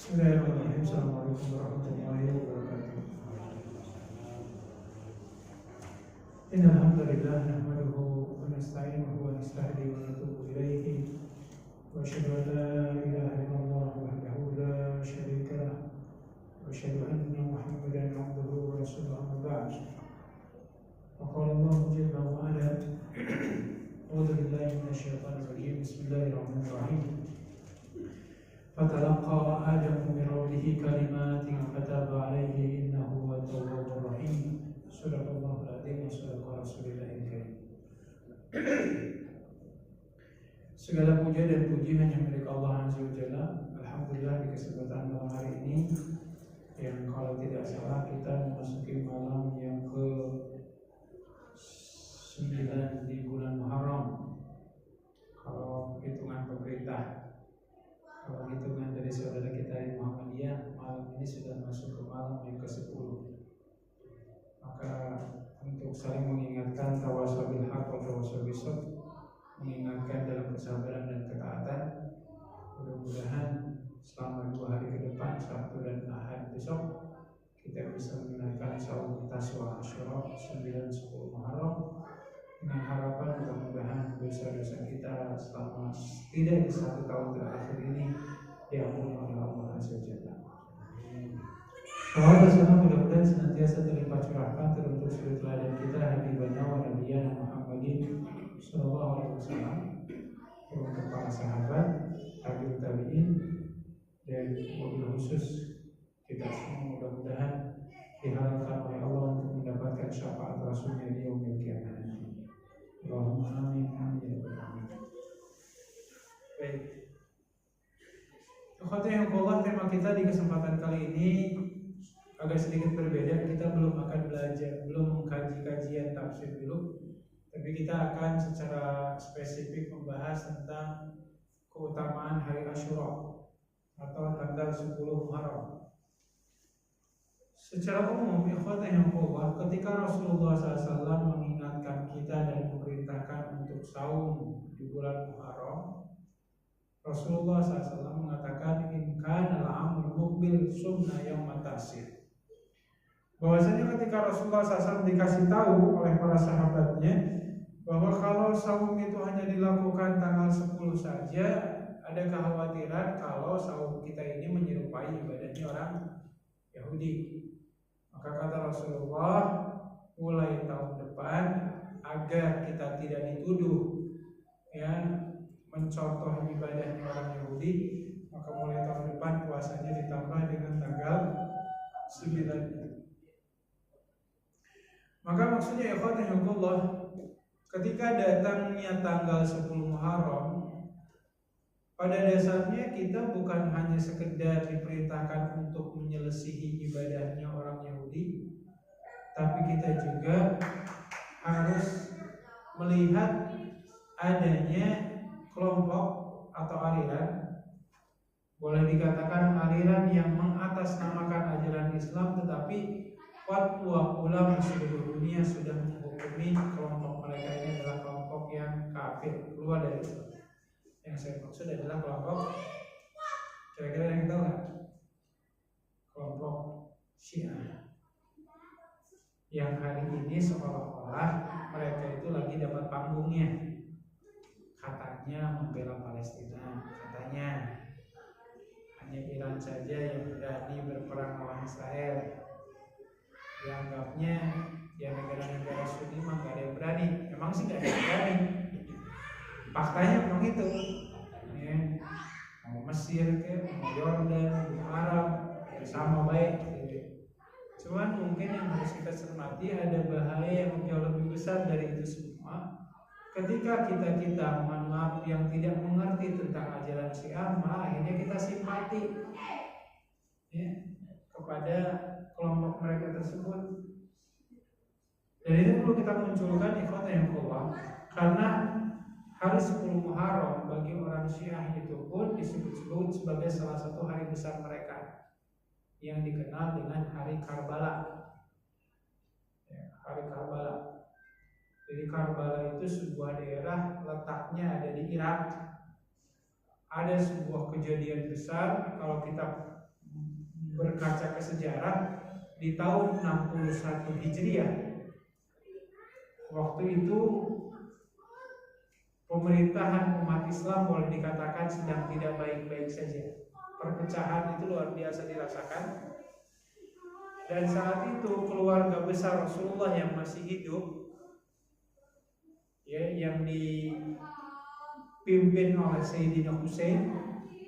Bismillahirrahmanirrahim. Assalamualaikum warahmatullahi wabarakatuh. Innal hamdalillah nahmaduhu wa nasta'inuhu wa nasta'hidihi wa natubu ilaihi wa asyhadu an la ilaha illallah wahdahu la syarika lah wa asyhadu anna Muhammadan abduhu wa rasuluhu amma ba'd. Wa qala Allah jalla wa ala a'udzu billahi minasyaitonir rajim. Bismillahirrahmanirrahim. فَتَلَقَّى آدَمُ مِنْ رَبِّهِ كَلِمَاتٍ فَتَابَ عَلَيْهِ إِنَّهُ هُوَ التَّوَّابُ الرَّحِيمُ. Sadaqallahu al-azim wa sadaqa rasulillahil karim. Segala puja dan puji hanya milik Allah Azza wa Jalla. Alhamdulillah di kesempatan malam hari ini yang kalau tidak salah kita memasuki malam yang ke-9 di bulan Muharram kalau hitungan pemerintah. Kalau hitungan dari saudara kita di Muhammadiyah, malam ini sudah masuk ke malam yang ke-10. Maka untuk saling mengingatkan tawasul bil haq wa tawasul bis sabr, mengingatkan dalam kesabaran dan ketaatan, mudah-mudahan selama 2 hari ke depan, Sabtu dan Ahad besok, kita bisa menunaikan saum Taswa Asyura 9-10 Muharram dengan harapan mudah-mudahan dosa-dosa kita selama tidak di 1 tahun terakhir ini diampuni oleh Allah Azza wa Jalla. Salawat dan salam mudah-mudahan senantiasa terlimpah curahkan teruntuk suri teladan kita Habibana wa Nabiyana Muhammadin sallallahu alaihi wasallam, teruntuk para sahabat, tabi'ut tabi'in, dan wabil khusus kita semua mudah-mudahan diharapkan oleh Allah untuk mendapatkan syafaat Rasulnya di yaumil qiyamah. Allahumma amin amin ya rabbal alamin. Baik. Alhamdulillah, tema kita di kesempatan kali ini agak sedikit berbeda. Kita belum akan belajar, belum mengkaji kajian tafsir dulu, tapi kita akan secara spesifik membahas tentang keutamaan hari Asyura atau tanggal 10 Muharram. Secara umum, ikhwatahillah, ketika Rasulullah SAW mengingatkan kita dan memerintahkan untuk saum di bulan Muharram, Rasulullah SAW mengatakan in kana al-amul muqbil sumna yauma tasir. Bahwasanya ketika Rasulullah SAW dikasih tahu oleh para sahabatnya bahwa kalau saum itu hanya dilakukan tanggal 10 saja, ada kekhawatiran kalau saum kita ini menyerupai ibadahnya orang Yahudi. Maka kata Rasulullah, mulai tahun depan agar kita tidak dituduh mencontoh ibadahnya orang Yahudi, maka mulai tahun depan puasanya ditambah dengan tanggal 9. Maka maksudnya ikhwanahullah, ketika datangnya tanggal 10 Muharram, pada dasarnya kita bukan hanya sekedar diperintahkan untuk menyelesihi ibadahnya orang Yahudi, tapi kita juga harus melihat adanya kelompok atau aliran, boleh dikatakan aliran yang mengatasnamakan ajaran Islam, tetapi fatwa ulama seluruh dunia sudah menghukumi kelompok mereka ini adalah kelompok yang kafir, keluar dari Islam. Yang saya maksud adalah kelompok, kira-kira yang tahu nggak? Kelompok Syiah, yang hari ini seolah-olah mereka itu lagi dapat panggungnya. Katanya membela Palestina, katanya hanya Iran saja yang berani berperang melawan Israel. Dianggapnya ya negara-negara Sunni mah gak ada yang berani. Emang sih gak ada yang berani. Faktanya memang itu. Mau Mesir mau Yordan, mau Arab, sama baik. Cuman mungkin yang harus kita cermati ada bahaya yang jauh lebih besar dari itu semua. Ketika kita mohon maaf yang tidak mengerti tentang ajaran Syiah, malah akhirnya kita simpati kepada kelompok mereka tersebut. Dan itu perlu kita munculkan ikhwanahillah, karena hari 10 Muharram bagi orang Syiah itu pun disebut-sebut sebagai salah satu hari besar mereka yang dikenal dengan Hari Karbala. Hari Karbala. Jadi Karbala itu sebuah daerah letaknya ada di Irak. Ada sebuah kejadian besar, kalau kita berkaca ke sejarah, di tahun 61 Hijriah, waktu itu pemerintahan umat Islam boleh dikatakan sedang tidak baik-baik saja. Perpecahan itu luar biasa dirasakan. Dan saat itu keluarga besar Rasulullah yang masih hidup, ya, yang dipimpin oleh Sayyidina Husain,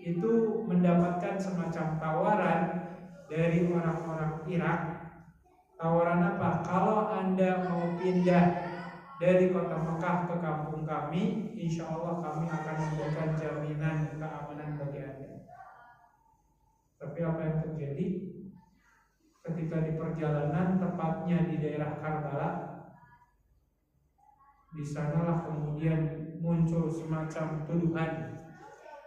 itu mendapatkan semacam tawaran dari orang-orang Irak. Tawaran apa? Kalau Anda mau pindah dari kota Mekah ke kampung kami, insya Allah kami akan memberikan jaminan keamanan bagi Anda. Tapi apa yang terjadi? Ketika di perjalanan, tepatnya di daerah Karbala, di sanalah kemudian muncul semacam tuduhan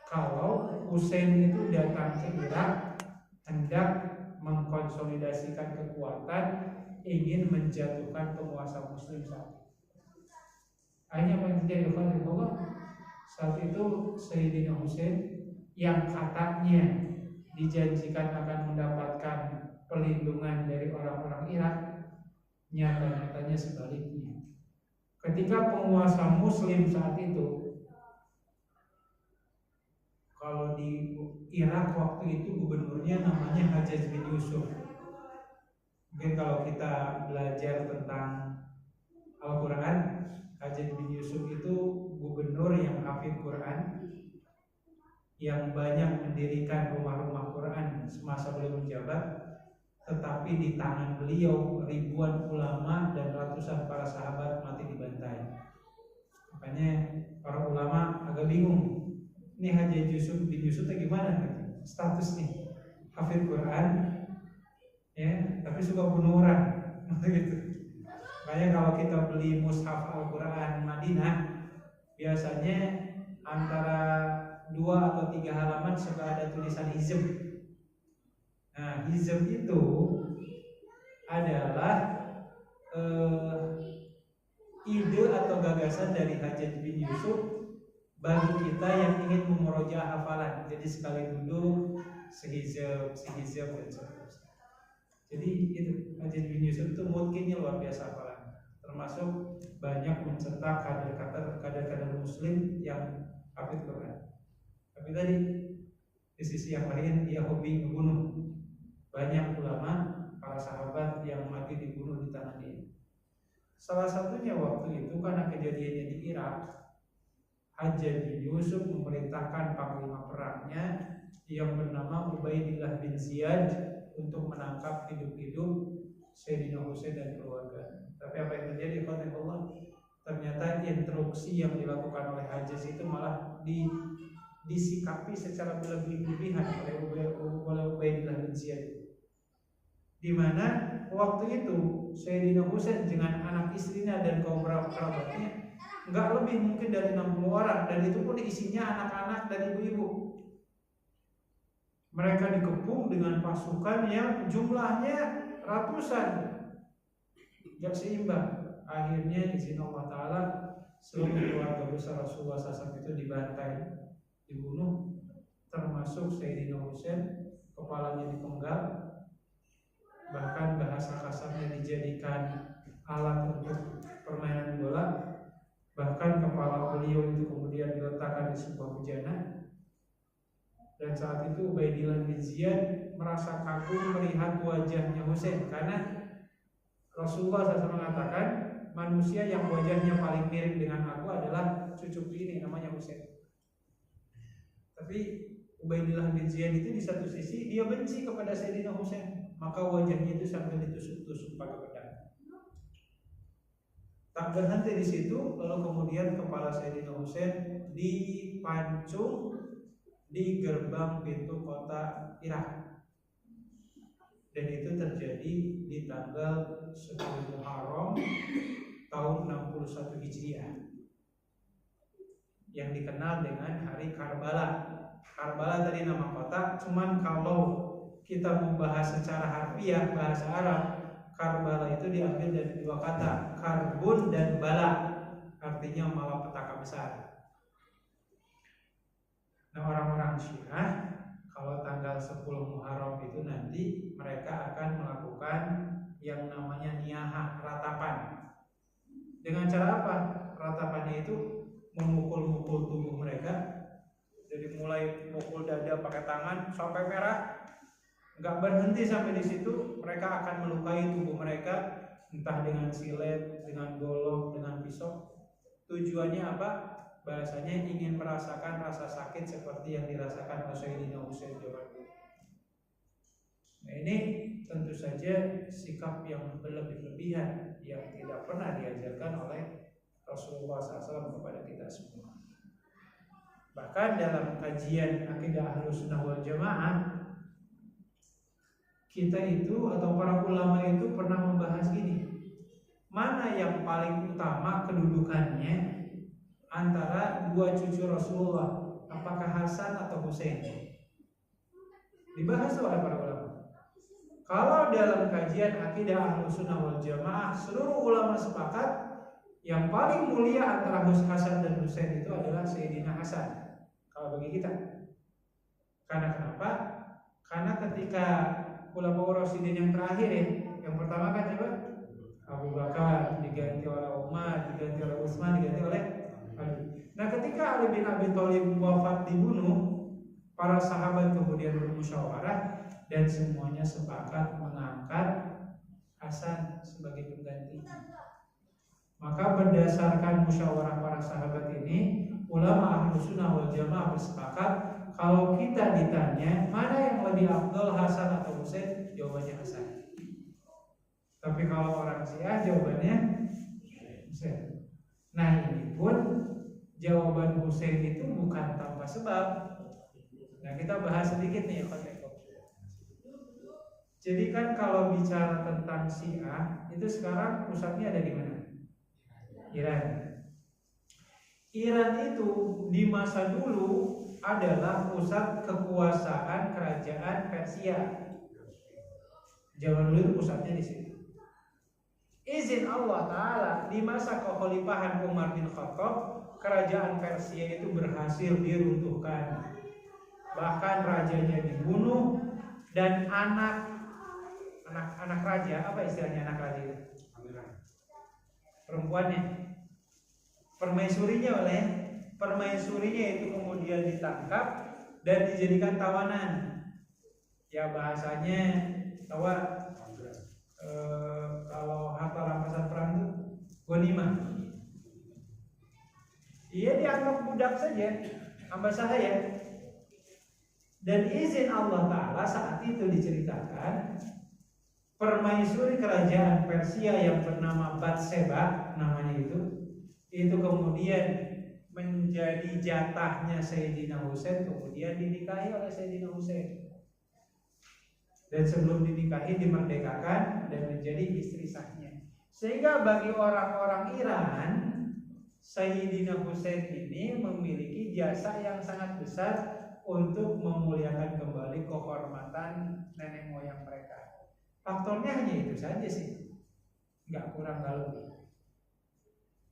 kalau Husain itu datang ke Irak hendak mengkonsolidasikan kekuatan, ingin menjatuhkan penguasa Muslim saat itu. Akhirnya apa yang terjadi? Saat itu Sayyidina Husain yang katanya dijanjikan akan mendapatkan perlindungan dari orang-orang Irak, nyata-nyatanya sebaliknya. Ketika penguasa Muslim saat itu, kalau di Irak waktu itu gubernurnya namanya Hajjaj bin Yusuf. Mungkin kalau kita belajar tentang Al-Quran, Hajjaj bin Yusuf itu gubernur yang hafid Quran, yang banyak mendirikan rumah-rumah Quran semasa beliau menjabat. Tetapi di tangan beliau ribuan ulama dan ratusan para sahabat mati dibantai. Makanya para ulama agak bingung, ini Hajjaj bin Yusuf gimana status nih? Hafid Quran, ya, tapi suka bunuh orang, gitu. Makanya kalau kita beli mushaf Al-Quran Madinah, biasanya antara 2 atau 3 halaman suka ada tulisan hizb. Nah, hizb itu adalah ide atau gagasan dari Hajjaj bin Yusuf bagi kita yang ingin memurojaah hafalan. Jadi sekali duduk sehizb dan seterusnya. Jadi itu Hajjaj bin Yusuf itu mungkinnya luar biasa hafalan. Termasuk banyak mencetak kader-kader Muslim yang hafid Quran. Tapi tadi di sisi yang lain dia hobi membunuh. Banyak ulama, para sahabat yang mati dibunuh di tangan dia. Salah satunya waktu itu karena kejadiannya di Irak, Hajjaj bin Yusuf memerintahkan panglima perangnya yang bernama Ubaidillah bin Ziyad untuk menangkap hidup-hidup Sayyidina Husain dan keluarga. Tapi apa yang terjadi? Ternyata instruksi yang dilakukan oleh Hajjaj itu malah disikapi secara berlebihan oleh Ubaidillah bin Ziyad. Di mana waktu itu Sayyidina Husain dengan anak istrinya dan kaum kerabatnya nggak lebih mungkin dari 60 orang, dan itu pun isinya anak-anak dan ibu-ibu. Mereka dikepung dengan pasukan yang jumlahnya ratusan, tidak seimbang. Akhirnya izin Allah Ta'ala seluruh keluarga besar Rasulullah SAW itu dibantai, dibunuh, termasuk Sayyidina Husain, kepalanya dipenggal, bahkan bahasa kasarnya dijadikan alat untuk permainan bola. Bahkan kepala beliau itu kemudian diletakkan di sebuah bejana. Dan saat itu Ubaidillah bin Ziyad merasa kagum melihat wajahnya Husain, karena Rasulullah SAW mengatakan manusia yang wajahnya paling mirip dengan aku adalah cucuku ini, namanya Husain. Tapi Ubaidillah bin Ziyad itu di satu sisi dia benci kepada Sayyidina Husain, maka wajahnya itu sambil ditusuk-tusuk pakai pedang. Tak berhenti di situ, lalu kemudian kepala Sayyidina Husain dipancung di gerbang pintu kota Irak. Dan itu terjadi di tanggal 10 Muharram tahun 61 Hijriah, yang dikenal dengan hari Karbala. Karbala tadi nama kota, cuman kalau kita membahas secara harfiah bahasa Arab, Karbala itu diambil dari 2 kata, karbun dan bala, artinya malapetaka besar. Nah, orang-orang Syiah kalau tanggal 10 10 Muharram itu nanti mereka akan melakukan yang namanya niyahah, ratapan. Dengan cara apa? Ratapannya itu memukul-mukul tubuh mereka, dari mulai mukul dada pakai tangan sampai merah, nggak berhenti sampai di situ. Mereka akan melukai tubuh mereka, entah dengan silet, dengan golok, dengan pisau. Tujuannya apa? Bahasanya ingin merasakan rasa sakit seperti yang dirasakan oleh Sayyidina Husain zaman dulu. Nah, ini tentu saja sikap yang berlebihan yang tidak pernah diajarkan oleh Rasulullah SAW kepada kita semua. Bahkan dalam kajian akidah Ahlussunnah wal Jamaah, kita itu atau para ulama itu pernah membahas gini, mana yang paling utama kedudukannya antara dua cucu Rasulullah, apakah Hasan atau Husain? Dibahas oleh para ulama. Kalau dalam kajian akidah Ahlussunnah wal Jamaah, seluruh ulama sepakat yang paling mulia antara Hasan dan Husain itu adalah Sayyidina Hasan. Kalau bagi kita, karena kenapa? Karena ketika ulama Rasyidin yang terakhir ya, yang pertama kan siapa? Abu Bakar, diganti oleh Umar, diganti oleh Utsman, diganti oleh Ali. Nah, ketika Ali bin Abi Thalib wafat dibunuh, para sahabat kemudian bermusyawarah dan semuanya sepakat mengangkat Hasan sebagai pengganti. Maka berdasarkan musyawarah para sahabat ini, ulama Ahlussunnah wal Jamaah bersepakat kalau kita ditanya mana yang lebih afdal, Hasan atau Husain, jawabannya Hasan. Tapi kalau orang Syiah jawabannya Husain. Nah, ini pun jawaban Husain itu bukan tanpa sebab. Nah, kita bahas sedikit nih konteks. Jadi kan kalau bicara tentang Syiah itu sekarang pusatnya ada di mana? Iran. Iran itu di masa dulu adalah pusat kekuasaan kerajaan Persia. Zaman dulu itu pusatnya di situ. Izin Allah Ta'ala di masa kekhalifahan Umar bin Khattab, kerajaan Persia itu berhasil diruntuhkan. Bahkan rajanya dibunuh dan anak raja, apa istilahnya anak raja itu? Perempuannya, permaisurinya itu kemudian ditangkap dan dijadikan tawanan. Ya bahasanya tahu kalau harta rampasan perang itu ghanimah. Ia dianggap budak saja, hamba sahaya. Dan izin Allah Ta'ala saat itu diceritakan, permaisuri kerajaan Persia yang bernama Batseba, namanya itu kemudian menjadi jatahnya Sayyidina Husain, kemudian dinikahi oleh Sayyidina Husain. Dan sebelum dinikahi dimerdekakan dan menjadi istri sahnya. Sehingga bagi orang-orang Iran, Sayyidina Husain ini memiliki jasa yang sangat besar untuk memuliakan kembali kehormatan nenek moyang mereka. Faktornya hanya itu saja sih, nggak kurang nggak lebih.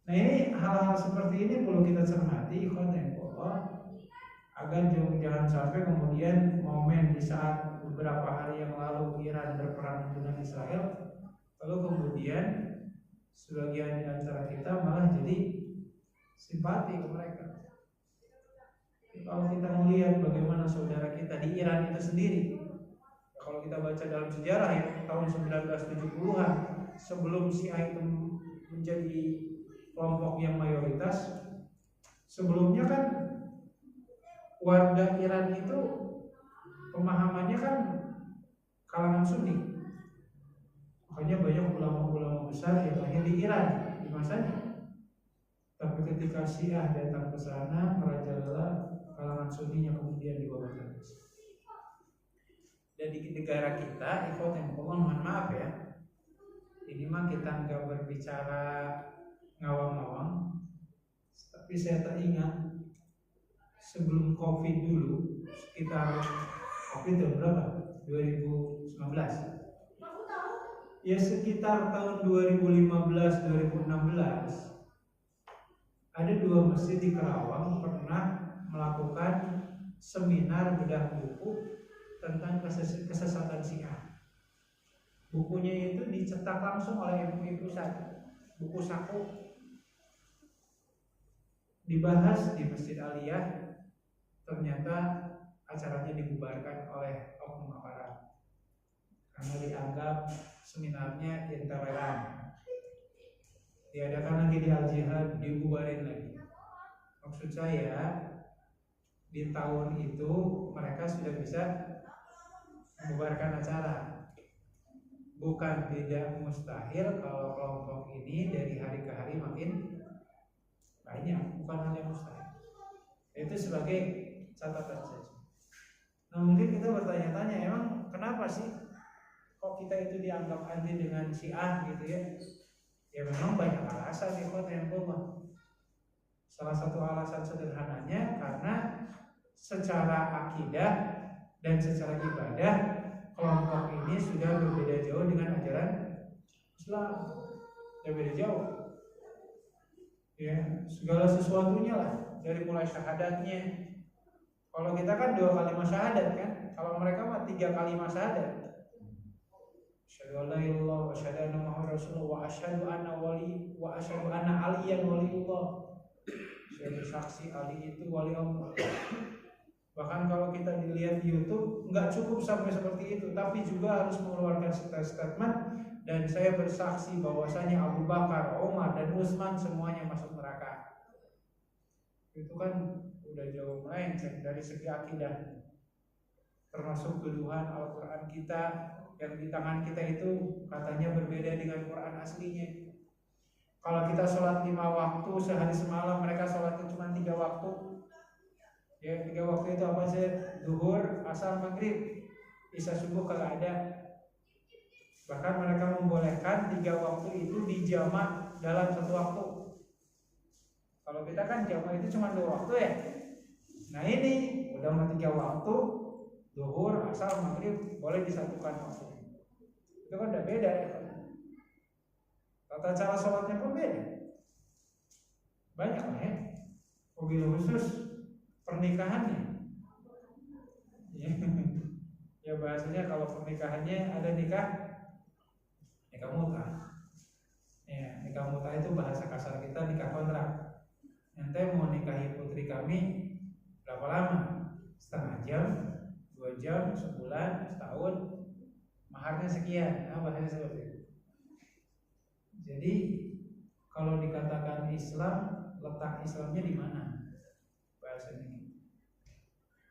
Nah, ini hal-hal seperti ini perlu kita cermati, agar jangan sampai kemudian momen di saat beberapa hari yang lalu Iran berperang dengan Israel, lalu kemudian sebagian di antara kita malah jadi simpati ke mereka. Kalau kita melihat bagaimana saudara kita di Iran itu sendiri, kalau kita baca dalam sejarah ya, tahun 1970-an, sebelum Syiah itu menjadi kelompok yang mayoritas, sebelumnya kan warga Iran itu pemahamannya kan kalangan Sunni. Makanya banyak ulama-ulama besar yang lahir di Iran di masanya. Tapi ketika Syiah datang ke sana, merajalela, kalangan Sunninya kemudian dibawa habis. Dan di negara kita, mohon maaf ya, ini mah kita nggak berbicara ngawang-ngawang, tapi saya teringat sebelum COVID dulu, sekitar COVID tahun berapa? 2019. Ya sekitar tahun 2015-2016 ada dua masjid di Karawang pernah melakukan seminar bedah buku tentang kesesatan Syiah. Bukunya itu dicetak langsung oleh MUI Pusat, buku saku, dibahas di Masjid Aliyah. Ternyata acaranya dibubarkan oleh oknum aparat karena dianggap seminarnya intoleran. Diadakan lagi di Al-Jihad, dibubarin lagi. Maksud saya, di tahun itu mereka sudah bisa membubarkan acara. Bukan tidak mustahil kalau kelompok ini dari hari ke hari makin banyak, bukan hal yang mustahil. Itu sebagai catatan saja. Nah, mungkin kita bertanya-tanya, emang kenapa sih kok kita itu dianggap anti dengan Syiah gitu ya? Ya memang banyak alasan ya, yang berubah. Salah satu alasan sederhananya karena secara akidah dan secara ibadah kelompok ini sudah berbeda jauh dengan ajaran Islam. Sudah beda jauh. Ya, segala sesuatunya lah, dari mulai syahadatnya. Kalau kita kan 2 kalimat syahadat kan, kalau mereka mah 3 kalimat syahadat. Asyhadu an la ilaha illallah wa asyhadu anna Muhammadar Rasulullah wa asyhadu anna Aliyan waliyullah. Saya bersaksi Ali itu wali Allah. Bahkan kalau kita dilihat di YouTube, nggak cukup sampai seperti itu, tapi juga harus mengeluarkan statement. Dan saya bersaksi bahwasanya Abu Bakar, Umar, dan Utsman semuanya masuk neraka. Itu kan udah jauh melenceng dari segi akidah. Termasuk tuduhan Al-Quran kita yang di tangan kita itu katanya berbeda dengan Quran aslinya. Kalau kita sholat 5 waktu sehari semalam, mereka sholatnya cuma 3 waktu. Ya, 3 waktu itu apa sih? Zuhur, asar, maghrib, isya, subuh kalau ada. Bahkan mereka membolehkan 3 waktu itu dijamak dalam 1 waktu. Kalau kita kan jamak itu cuma 2 waktu ya. Nah ini udah mau 3 waktu, zuhur, asar, maghrib boleh disatukan waktu. Itu kan udah beda ya. Tata cara sholatnya pun beda. Banyak lah ya. Mobil khusus pernikahannya. Ya bahasanya kalau pernikahannya ada nikah muta. Ya, nikah muta itu bahasa kasar kita nikah kontrak. Ente mau nikahi putri kami berapa lama? Setengah jam, 2 jam, sebulan, setahun, maharnya sekian. Nah, bahasanya seperti itu. Jadi kalau dikatakan Islam, letak Islamnya di mana? Bahasanya.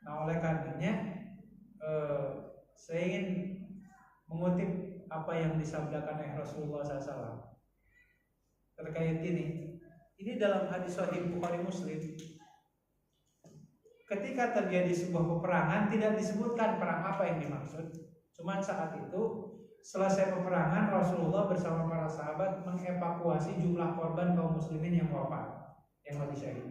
Nah, oleh karenanya saya ingin mengutip apa yang disabdakan oleh Rasulullah SAW terkait ini. Ini dalam hadis Sahih Bukhari Muslim. Ketika terjadi sebuah peperangan, tidak disebutkan perang apa yang dimaksud. Cuman saat itu selesai peperangan, Rasulullah bersama para sahabat mengevakuasi jumlah korban kaum muslimin yang wafat, yang mati syahid.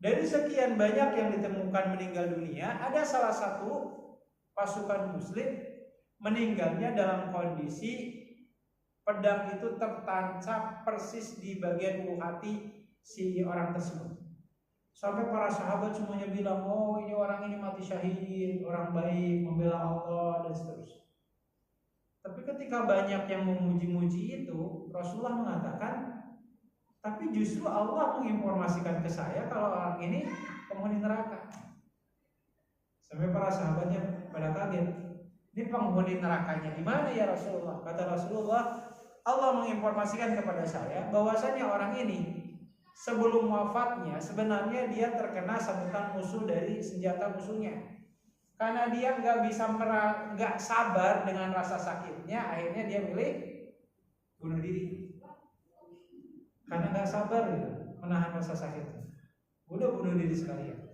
Dari sekian banyak yang ditemukan meninggal dunia, ada salah satu pasukan muslim meninggalnya dalam kondisi pedang itu tertancap persis di bagian ulu hati si orang tersebut. Sampai para sahabat semuanya bilang, oh ini orang ini mati syahid, orang baik, membela Allah, dan seterusnya. Tapi ketika banyak yang memuji-muji itu, Rasulullah mengatakan, tapi justru Allah menginformasikan ke saya kalau orang ini penghuni neraka. Sampai para sahabatnya pada kaget, ini penghuni nerakanya di mana ya Rasulullah? Kata Rasulullah, Allah menginformasikan kepada saya bahwasanya orang ini sebelum wafatnya sebenarnya dia terkena sabetan musuh dari senjata musuhnya. Karena dia nggak sabar dengan rasa sakitnya, akhirnya dia milih bunuh diri. Karena nggak sabar menahan rasa sakitnya, udah bunuh diri sekalian.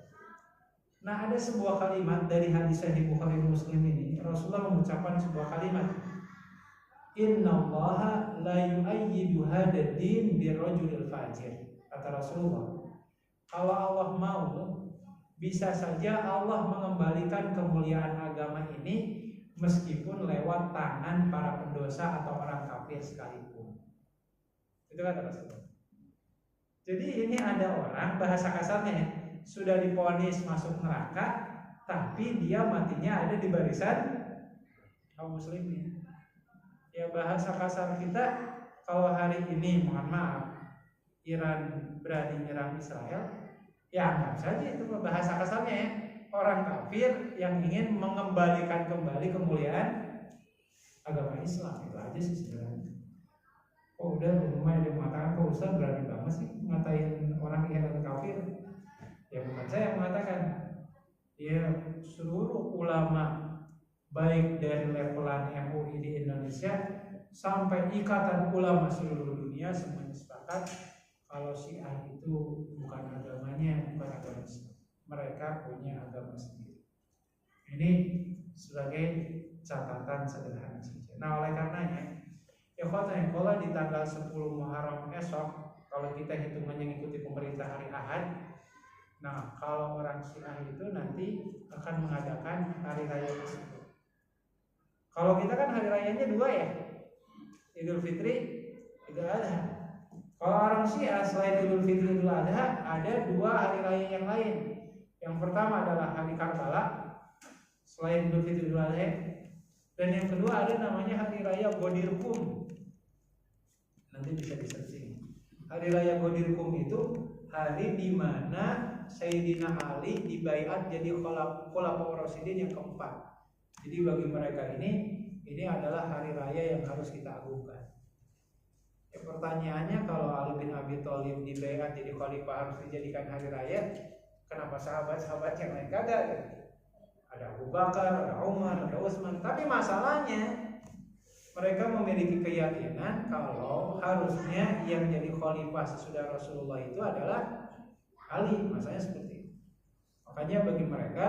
Nah, ada sebuah kalimat dari hadis Sahih Bukhari Muslim ini. Rasulullah mengucapkan sebuah kalimat, Innallaha la yu'ayyidu hadad din birrajulil fajir. Kata Rasulullah, kalau Allah mau, bisa saja Allah mengembalikan kemuliaan agama ini meskipun lewat tangan para pendosa atau orang kafir sekalipun. Itu kata Rasulullah. Jadi ini ada orang, bahasa kasarnya sudah divonis masuk neraka, tapi dia matinya ada di barisan kaum muslimin. Ya bahasa kasar kita, kalau hari ini mohon maaf Iran berani nyerang Israel, ya anggap saja itu bahasa kasarnya ya, orang kafir yang ingin mengembalikan kembali kemuliaan agama Islam. Itu aja sih sebenarnya. Oh udah rumah dia mengatakan, kok Ustaz berani banget sih ngatain orang Iran kafir. Ya bukan saya yang mengatakan, ya seluruh ulama baik dari levelan MUI di Indonesia sampai ikatan ulama seluruh dunia semuanya sepakat kalau Syiah itu bukan agamanya, bukan agama Islam. Mereka punya agama sendiri. Ini sebagai catatan sederhana saja. Nah oleh karenanya, kalau di tanggal 10 Muharram esok, kalau kita hitungannya mengikuti pemerintah hari Ahad, nah kalau orang Syiah itu nanti akan mengadakan hari raya tersebut. Kalau kita kan hari rayanya dua ya, Idul Fitri, Idul Adha. Kalau orang Syiah selain Idul Fitri, Idul Adha, ada dua hari raya yang lain. Yang pertama adalah hari Karbala, selain Idul Fitri, Idul Adha. Dan yang kedua ada namanya hari raya Ghadir Qum. Nanti bisa di-searching. Hari raya Ghadir Qum itu hari di mana Sayyidina Ali dibaiat jadi khulafaur rasyidin yang keempat. Jadi bagi mereka ini adalah hari raya yang harus kita agungkan. Ya, pertanyaannya, kalau Ali bin Abi Thalib dibaiat jadi khalifah harus dijadikan hari raya, kenapa sahabat-sahabat yang lain kagak? Ada Abu Bakar, ada Umar, ada Utsman. Tapi masalahnya mereka memiliki keyakinan kalau harusnya yang jadi khalifah sesudah Rasulullah itu adalah Ali. Masalahnya seperti itu. Makanya bagi mereka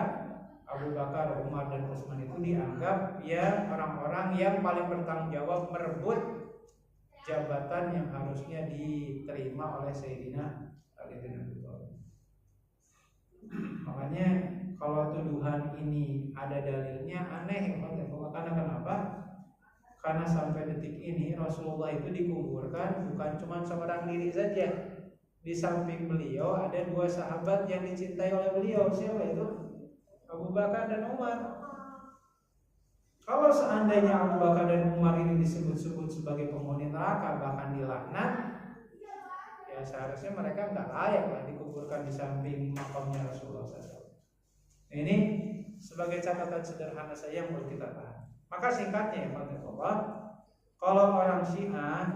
Abu Bakar, Umar, dan Utsman itu dianggap ya orang-orang yang paling bertanggung jawab merebut jabatan yang harusnya diterima oleh Sayyidina Ali bin Abi Thalib. Makanya kalau tuduhan ini ada dalilnya aneh, karena kenapa? Karena sampai detik ini Rasulullah itu dikuburkan bukan cuma seorang diri saja. Di samping beliau ada dua sahabat yang dicintai oleh beliau. Siapa itu? Abu Bakar dan Umar. Kalau seandainya Abu Bakar dan Umar ini disebut-sebut sebagai penghuni neraka, bahkan dilaknat, ya seharusnya mereka nggak layak lah dikuburkan di samping makamnya Rasulullah SAW. Ini sebagai catatan sederhana saja yang perlu kita paham. Maka singkatnya ya Allah, kalau orang Syiah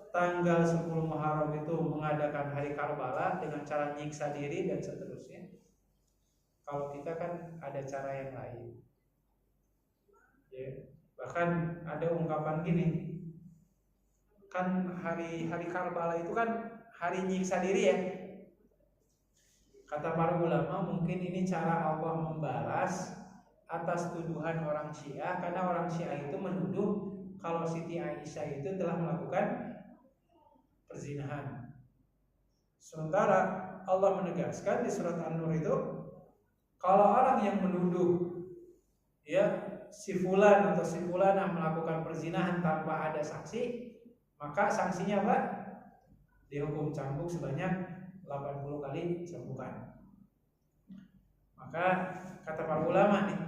tanggal 10 Muharram itu mengadakan hari Karbala dengan cara nyiksa diri dan seterusnya. Kalau kita kan ada cara yang lain. Ya, bahkan ada ungkapan gini, kan hari Karbala itu kan hari nyiksa diri ya. Kata para ulama, mungkin ini cara Allah membalas atas tuduhan orang Syiah, karena orang Syiah itu menuduh kalau Siti Aisyah itu telah melakukan perzinahan. Sementara Allah menegaskan di surat An-Nur itu, kalau orang yang menuduh ya si fulan atau si fulanah melakukan perzinahan tanpa ada saksi, maka sanksinya apa? Dihukum cambuk sebanyak 80 kali cambukan. Maka kata para ulama nih,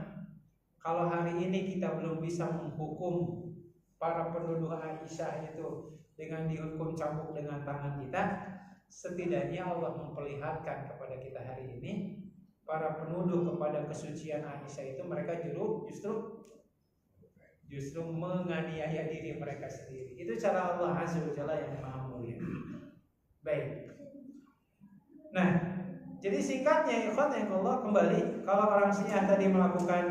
kalau hari ini kita belum bisa menghukum para penuduh Aisyah itu dengan dihukum cambuk dengan tangan kita, setidaknya Allah memperlihatkan kepada kita hari ini para penuduh kepada kesucian Aisyah itu mereka justru menganiaya diri mereka sendiri. Itu cara Allah Azza wa Jalla yang maha mulia. Baik. Nah, jadi singkatnya ikhwan yang Allah kembali, kalau orang Syiah tadi melakukan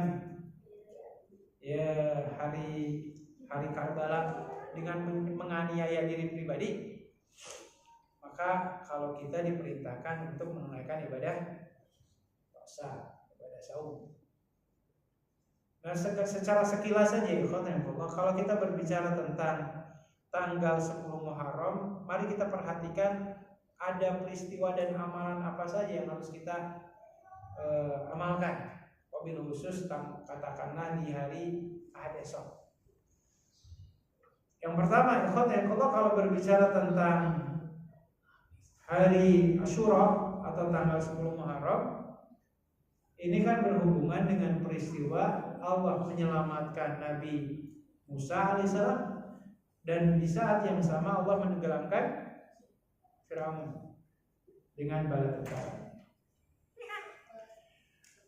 ya hari Karbala dengan menganiaya diri pribadi, maka kalau kita diperintahkan untuk menunaikan ibadah puasa, ibadah saum. Nah, secara sekilas saja ikhwan yang Allah, kalau kita berbicara tentang tanggal 10 Muharram, mari kita perhatikan ada peristiwa dan amalan apa saja yang harus kita amalkan. Wabil khusus katakanlah di hari Ahad esok. Yang pertama, ikhwan yang Allah, kalau berbicara tentang hari Asyura atau tanggal 10 Muharram, Ini kan berhubungan dengan peristiwa Allah menyelamatkan Nabi Musa alaihissalam, dan di saat yang sama Allah menenggelamkan Firaun dengan bala tentara.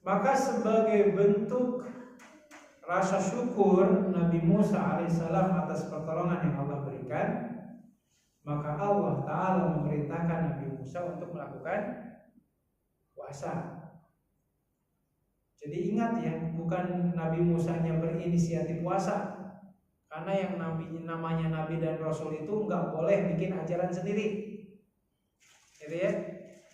Maka sebagai bentuk rasa syukur Nabi Musa alaihissalam atas pertolongan yang Allah berikan, maka Allah Ta'ala memerintahkan Nabi Musa untuk melakukan puasa. Jadi ingat ya, bukan Nabi Musa yang berinisiatif puasa. Karena yang namanya Nabi dan Rasul itu nggak boleh bikin ajaran sendiri, gitu ya.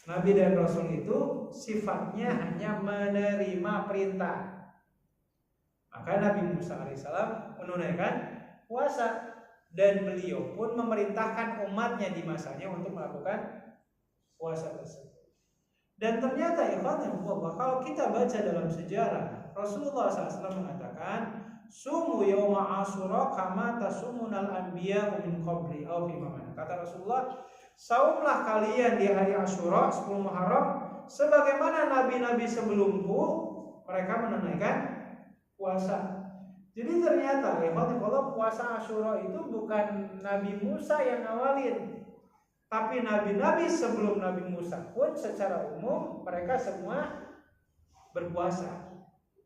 Nabi dan Rasul itu sifatnya hanya menerima perintah. Maka Nabi Musa alaihissalam menunaikan puasa, dan beliau pun memerintahkan umatnya di masanya untuk melakukan puasa tersebut. Dan ternyata kalau kita baca dalam sejarah, Rasulullah SAW mengatakan, "Sumu yawma Asyura kama tasumunal anbiya min qabli aw fi man." Kata Rasulullah, saumlah kalian di hari Asyura 10 Muharram sebagaimana nabi-nabi sebelumku mereka menunaikan puasa. Jadi ternyata kalau puasa Asyura itu bukan Nabi Musa yang ngawalin, tapi nabi-nabi sebelum Nabi Musa pun secara umum mereka semua berpuasa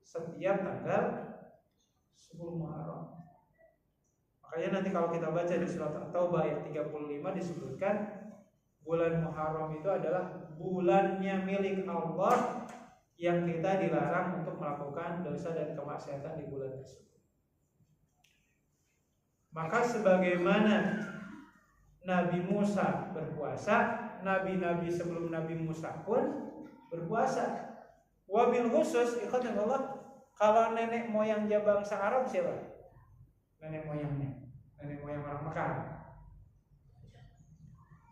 setiap tanggal 10 Muharram. Makanya nanti kalau kita baca di surat At-Taubah ayat 35 disebutkan bulan Muharram itu adalah bulannya milik Allah yang kita dilarang untuk melakukan dosa dan kemaksiatan di bulan tersebut. Maka sebagaimana Nabi Musa berpuasa, nabi-nabi sebelum Nabi Musa pun berpuasa. Wabil khusus ikhwan Allah, kalau nenek moyang bangsa Arab siapa? Nenek moyangnya, nenek moyang orang Mekah.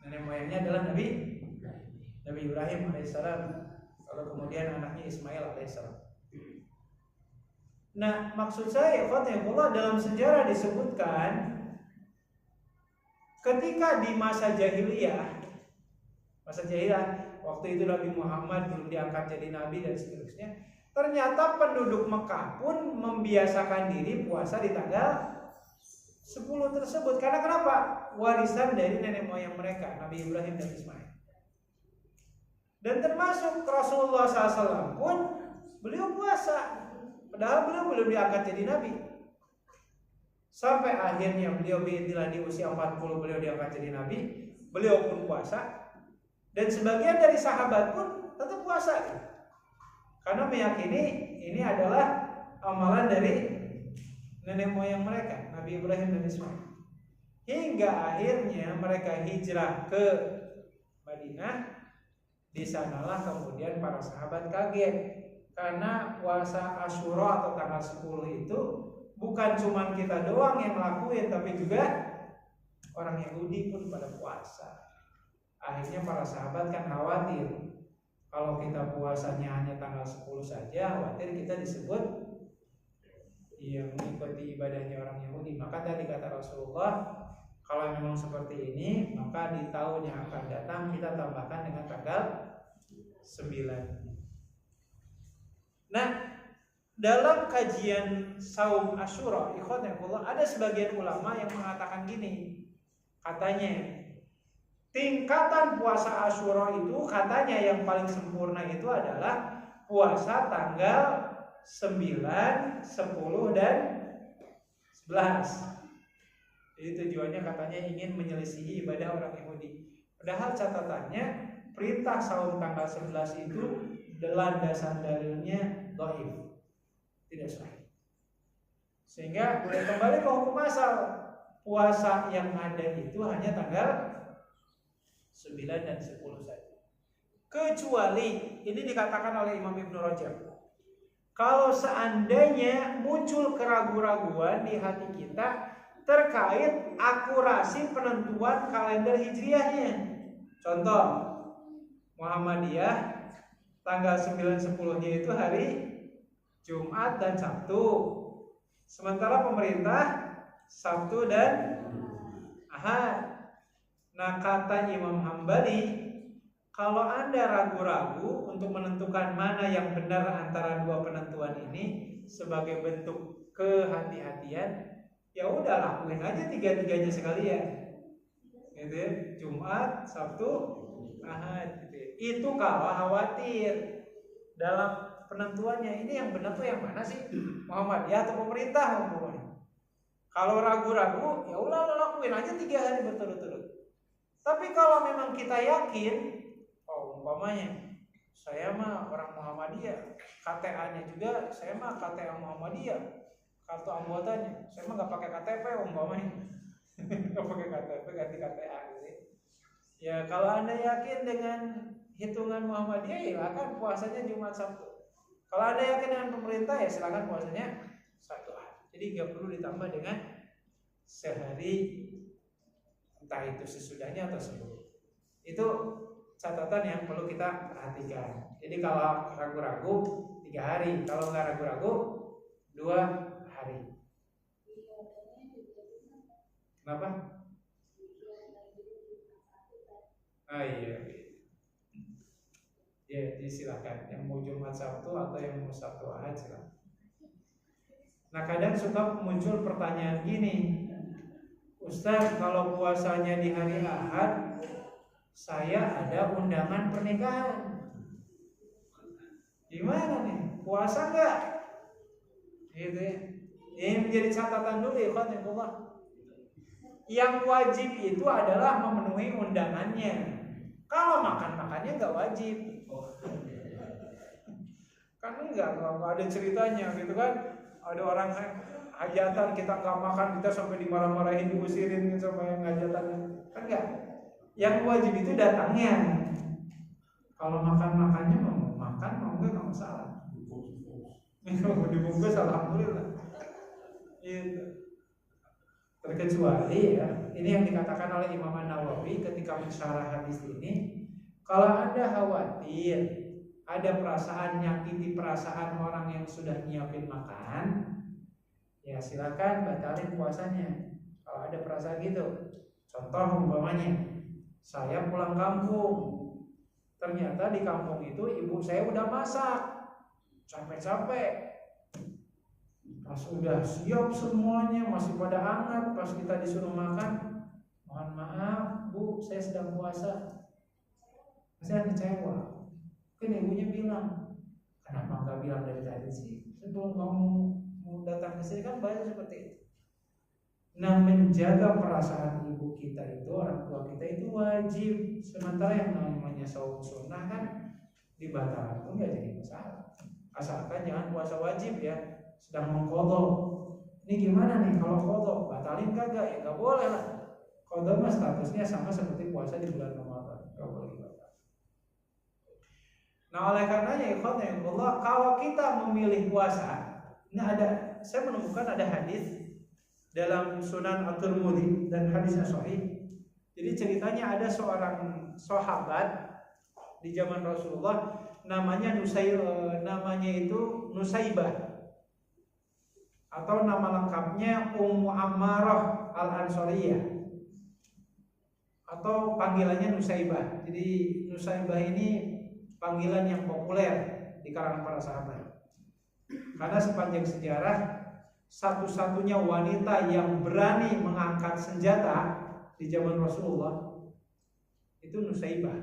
Nenek moyangnya adalah Nabi Ibrahim alaihissalam. Lalu kemudian anaknya Ismail alaihissalam. Nah, maksud saya ikhwan Allah, dalam sejarah disebutkan ketika di masa jahiliyah, waktu itu Nabi Muhammad belum diangkat jadi nabi dan seterusnya, ternyata penduduk Mekah pun membiasakan diri puasa di tanggal 10 tersebut. Karena kenapa? Warisan dari nenek moyang mereka, Nabi Ibrahim dan Ismail. Dan termasuk Rasulullah SAW pun beliau puasa, padahal beliau belum diangkat jadi nabi. Sampai akhirnya beliau biidznillah di usia 40 beliau diangkat jadi nabi, beliau pun puasa. Dan sebagian dari sahabat pun tetap puasa, karena meyakini ini adalah amalan dari nenek moyang mereka, Nabi Ibrahim dan Ismail. Hingga akhirnya mereka hijrah ke Madinah. Di sanalah kemudian para sahabat kaget, karena puasa Asyura atau tanggal 10 itu bukan cuma kita doang yang ngelakuin, tapi juga orang Yahudi pun pada puasa. Akhirnya para sahabat kan khawatir, kalau kita puasanya hanya tanggal 10 saja, khawatir kita disebut yang mengikuti ibadahnya orang Yahudi. Maka tadi kata Rasulullah, kalau memang seperti ini, maka di tahun yang akan datang kita tambahkan dengan tanggal 9. Nah, dalam kajian saum Asyura, ikhwanullah, ada sebagian ulama yang mengatakan gini, katanya tingkatan puasa Asyura itu katanya yang paling sempurna itu adalah puasa tanggal 9, 10 dan 11. Jadi tujuannya katanya ingin menyelisihi ibadah orang Yahudi. Padahal catatannya perintah saum tanggal 11 itu landasan dalilnya dhaif, tidak sahih. Sehingga boleh kembali ke hukum asal, puasa yang ada itu hanya tanggal 9 dan 10 saja. Kecuali ini dikatakan oleh Imam Ibnu Rajab, kalau seandainya muncul keraguan-raguan di hati kita terkait akurasi penentuan kalender hijriahnya. Contoh, Muhammadiyah tanggal 9-10-nya itu hari Jumat dan Sabtu. Sementara pemerintah Sabtu dan Ahad. Nah, kata Imam Hambali, Kalau Anda ragu-ragu untuk menentukan mana yang benar antara dua penentuan ini sebagai bentuk kehati-hatian, ya udah lakuin aja tiga-tiganya sekalian. Gitu ya. Jumat, Sabtu, Ahad gitu ya. Itu kalau khawatir dalam penentuannya ini yang benar tuh yang mana sih? Muhammadiyah atau pemerintah umpamanya. Kalau ragu-ragu, ya udah lakuin aja 3 hari berturut-turut. Tapi kalau memang kita yakin, umpamanya saya mah orang Muhammadiyah, KTA-nya juga saya mah KTA Muhammadiyah, kartu anggotanya saya mah nggak pakai KTP umpamanya, nggak pakai KTP ganti KTA gitu. Ya kalau Anda yakin dengan hitungan Muhammadiyah, ya silakan puasanya Jumat Sabtu. Kalau Anda yakin dengan pemerintah, ya silakan puasanya satu hari. Jadi nggak perlu ditambah dengan sehari, entah itu sesudahnya atau sebelum. Itu catatan yang perlu kita perhatikan. Jadi kalau ragu-ragu 3 hari, kalau nggak ragu-ragu 2 hari. Kenapa? Iya. Ya, silakan. Yang mau Jumat Sabtu atau yang mau Sabtu Ahad silakan. Nah, kadang suka muncul pertanyaan gini, Ustaz, kalau puasanya di hari Ahad, saya ada undangan pernikahan. Gimana nih? Puasa nggak? Gitu ya. Ini menjadi catatan dulu ya, ikhwanillah. Yang wajib itu adalah memenuhi undangannya. Kalau makan-makannya nggak wajib. Kan enggak ada ceritanya gitu kan. Ada orang hajatan kita nggak makan, kita sampai dimarah-marahin, diusirin sama yang hajatan. Kan enggak. Yang wajib itu datangnya. Kalau makan-makannya mau makan, mau nggak masalah. Dibungkus alhamdulillah. Itu. Terkecuali ya, ini yang dikatakan oleh Imam An-Nawawi ketika mensyarah hadis ini, kalau Anda khawatir ada perasaan nyakiti perasaan orang yang sudah nyiapin makan, ya silakan batalin puasanya. Kalau ada perasaan gitu, contoh umpamanya, saya pulang kampung, ternyata di kampung itu ibu saya udah masak, capek-capek. Pas udah siap semuanya, masih pada hangat, pas kita disuruh makan, mohon maaf Bu, saya sedang puasa. Saya kecewa. Kan ibunya bilang, kenapa nggak bilang dari tadi sih? Sebelum kamu mau datang ke sini kan banyak seperti itu. Nah, menjaga perasaan ibu kita itu, orang tua kita itu wajib. Sementara yang namanya saum sunnah kan dibatalkan pun nggak jadi masalah. Asalkan jangan puasa wajib ya. Sedang mengqadha. Ini gimana nih kalau qadha? Batalin kagak? Ya enggak boleh lah. Qadha mah statusnya sama seperti puasa di bulan Ramadan, enggak boleh batal. Nah, oleh karenanya ikhwanillah, kalau kita memilih puasa, nah saya menemukan ada hadis dalam Sunan At-Tirmidzi dan hadisnya sahih. Jadi ceritanya ada seorang sahabat di zaman Rasulullah namanya Nusaibah. Atau nama lengkapnya Ummu Ammarah Al-Ansariyah, atau panggilannya Nusaibah. Jadi Nusaibah ini panggilan yang populer di kalangan para sahabat, karena sepanjang sejarah satu-satunya wanita yang berani mengangkat senjata di zaman Rasulullah itu Nusaibah.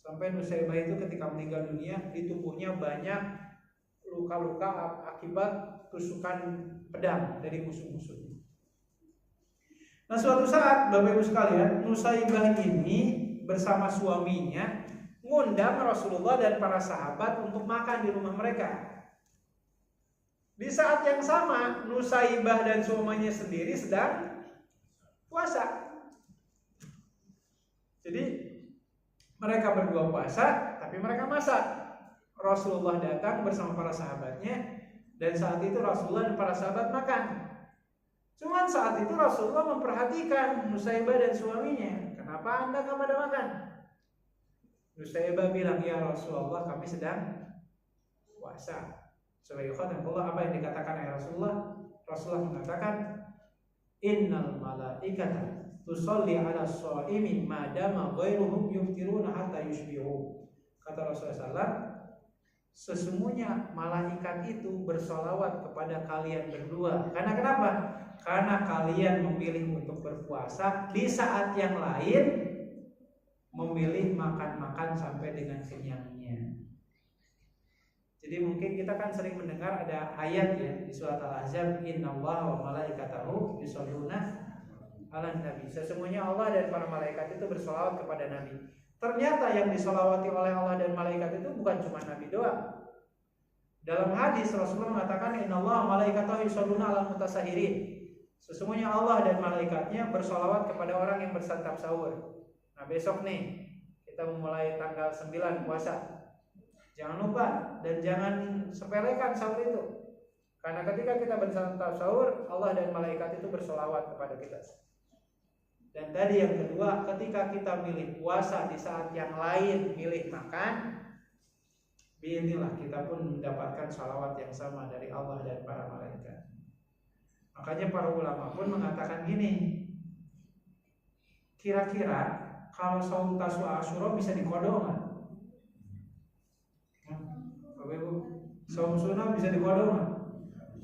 Sampai Nusaibah itu ketika meninggal dunia, di tubuhnya banyak luka-luka akibat tusukan pedang dari musuh-musuhnya. Nah, suatu saat Bapak Ibu sekalian, Nusaibah ini bersama suaminya ngundang Rasulullah dan para sahabat untuk makan di rumah mereka. Di saat yang sama, Nusaibah dan suaminya sendiri sedang puasa. Jadi mereka berdua puasa, tapi mereka masak. Rasulullah datang bersama para sahabatnya, dan saat itu Rasulullah dan para sahabat makan. Cuman saat itu Rasulullah memperhatikan Nusaibah dan suaminya. Kenapa Anda nggak pada makan? Nusaibah bilang, ya Rasulullah, kami sedang puasa. Sebagai khatamullah, apa yang dikatakan oleh Rasulullah? Rasulullah mengatakan, innal malaikata tusalli 'ala shaimi madama ghairuhum yuftiruna hatta yushbihu. Kata Rasulullah SAW, sesungguhnya malaikat itu bersolawat kepada kalian berdua. Karena kenapa? Karena kalian memilih untuk berpuasa, di saat yang lain memilih makan-makan sampai dengan kenyangnya. Jadi mungkin kita kan sering mendengar ada ayat ya di surat Al-Ahzab, innallaha wa malaikatahu yusholluna 'alan nabi. Sesungguhnya Allah dan para malaikat itu bersolawat kepada Nabi. Ternyata yang disolawati oleh Allah dan malaikat itu bukan cuma Nabi doang. Dalam hadis Rasulullah mengatakan, innallaha wa malaikatahu yusholluna 'alal mutasahirin. Sesungguhnya Allah dan malaikatnya bersolawat kepada orang yang bersantap sahur. Nah besok nih kita memulai tanggal 9 puasa. Jangan lupa dan jangan sepelekan sahur itu. Karena ketika kita bersantap sahur, Allah dan malaikat itu bersolawat kepada kita. Dan tadi yang kedua, ketika kita milih puasa di saat yang lain milih makan, biinilah kita pun mendapatkan salawat yang sama dari Allah dan para malaikat. Makanya para ulama pun mengatakan gini, kira-kira kalau saum Tasu'a Asyura bisa dikodok nggak? Bapak Ibu, saum sunnah bisa dikodok nggak?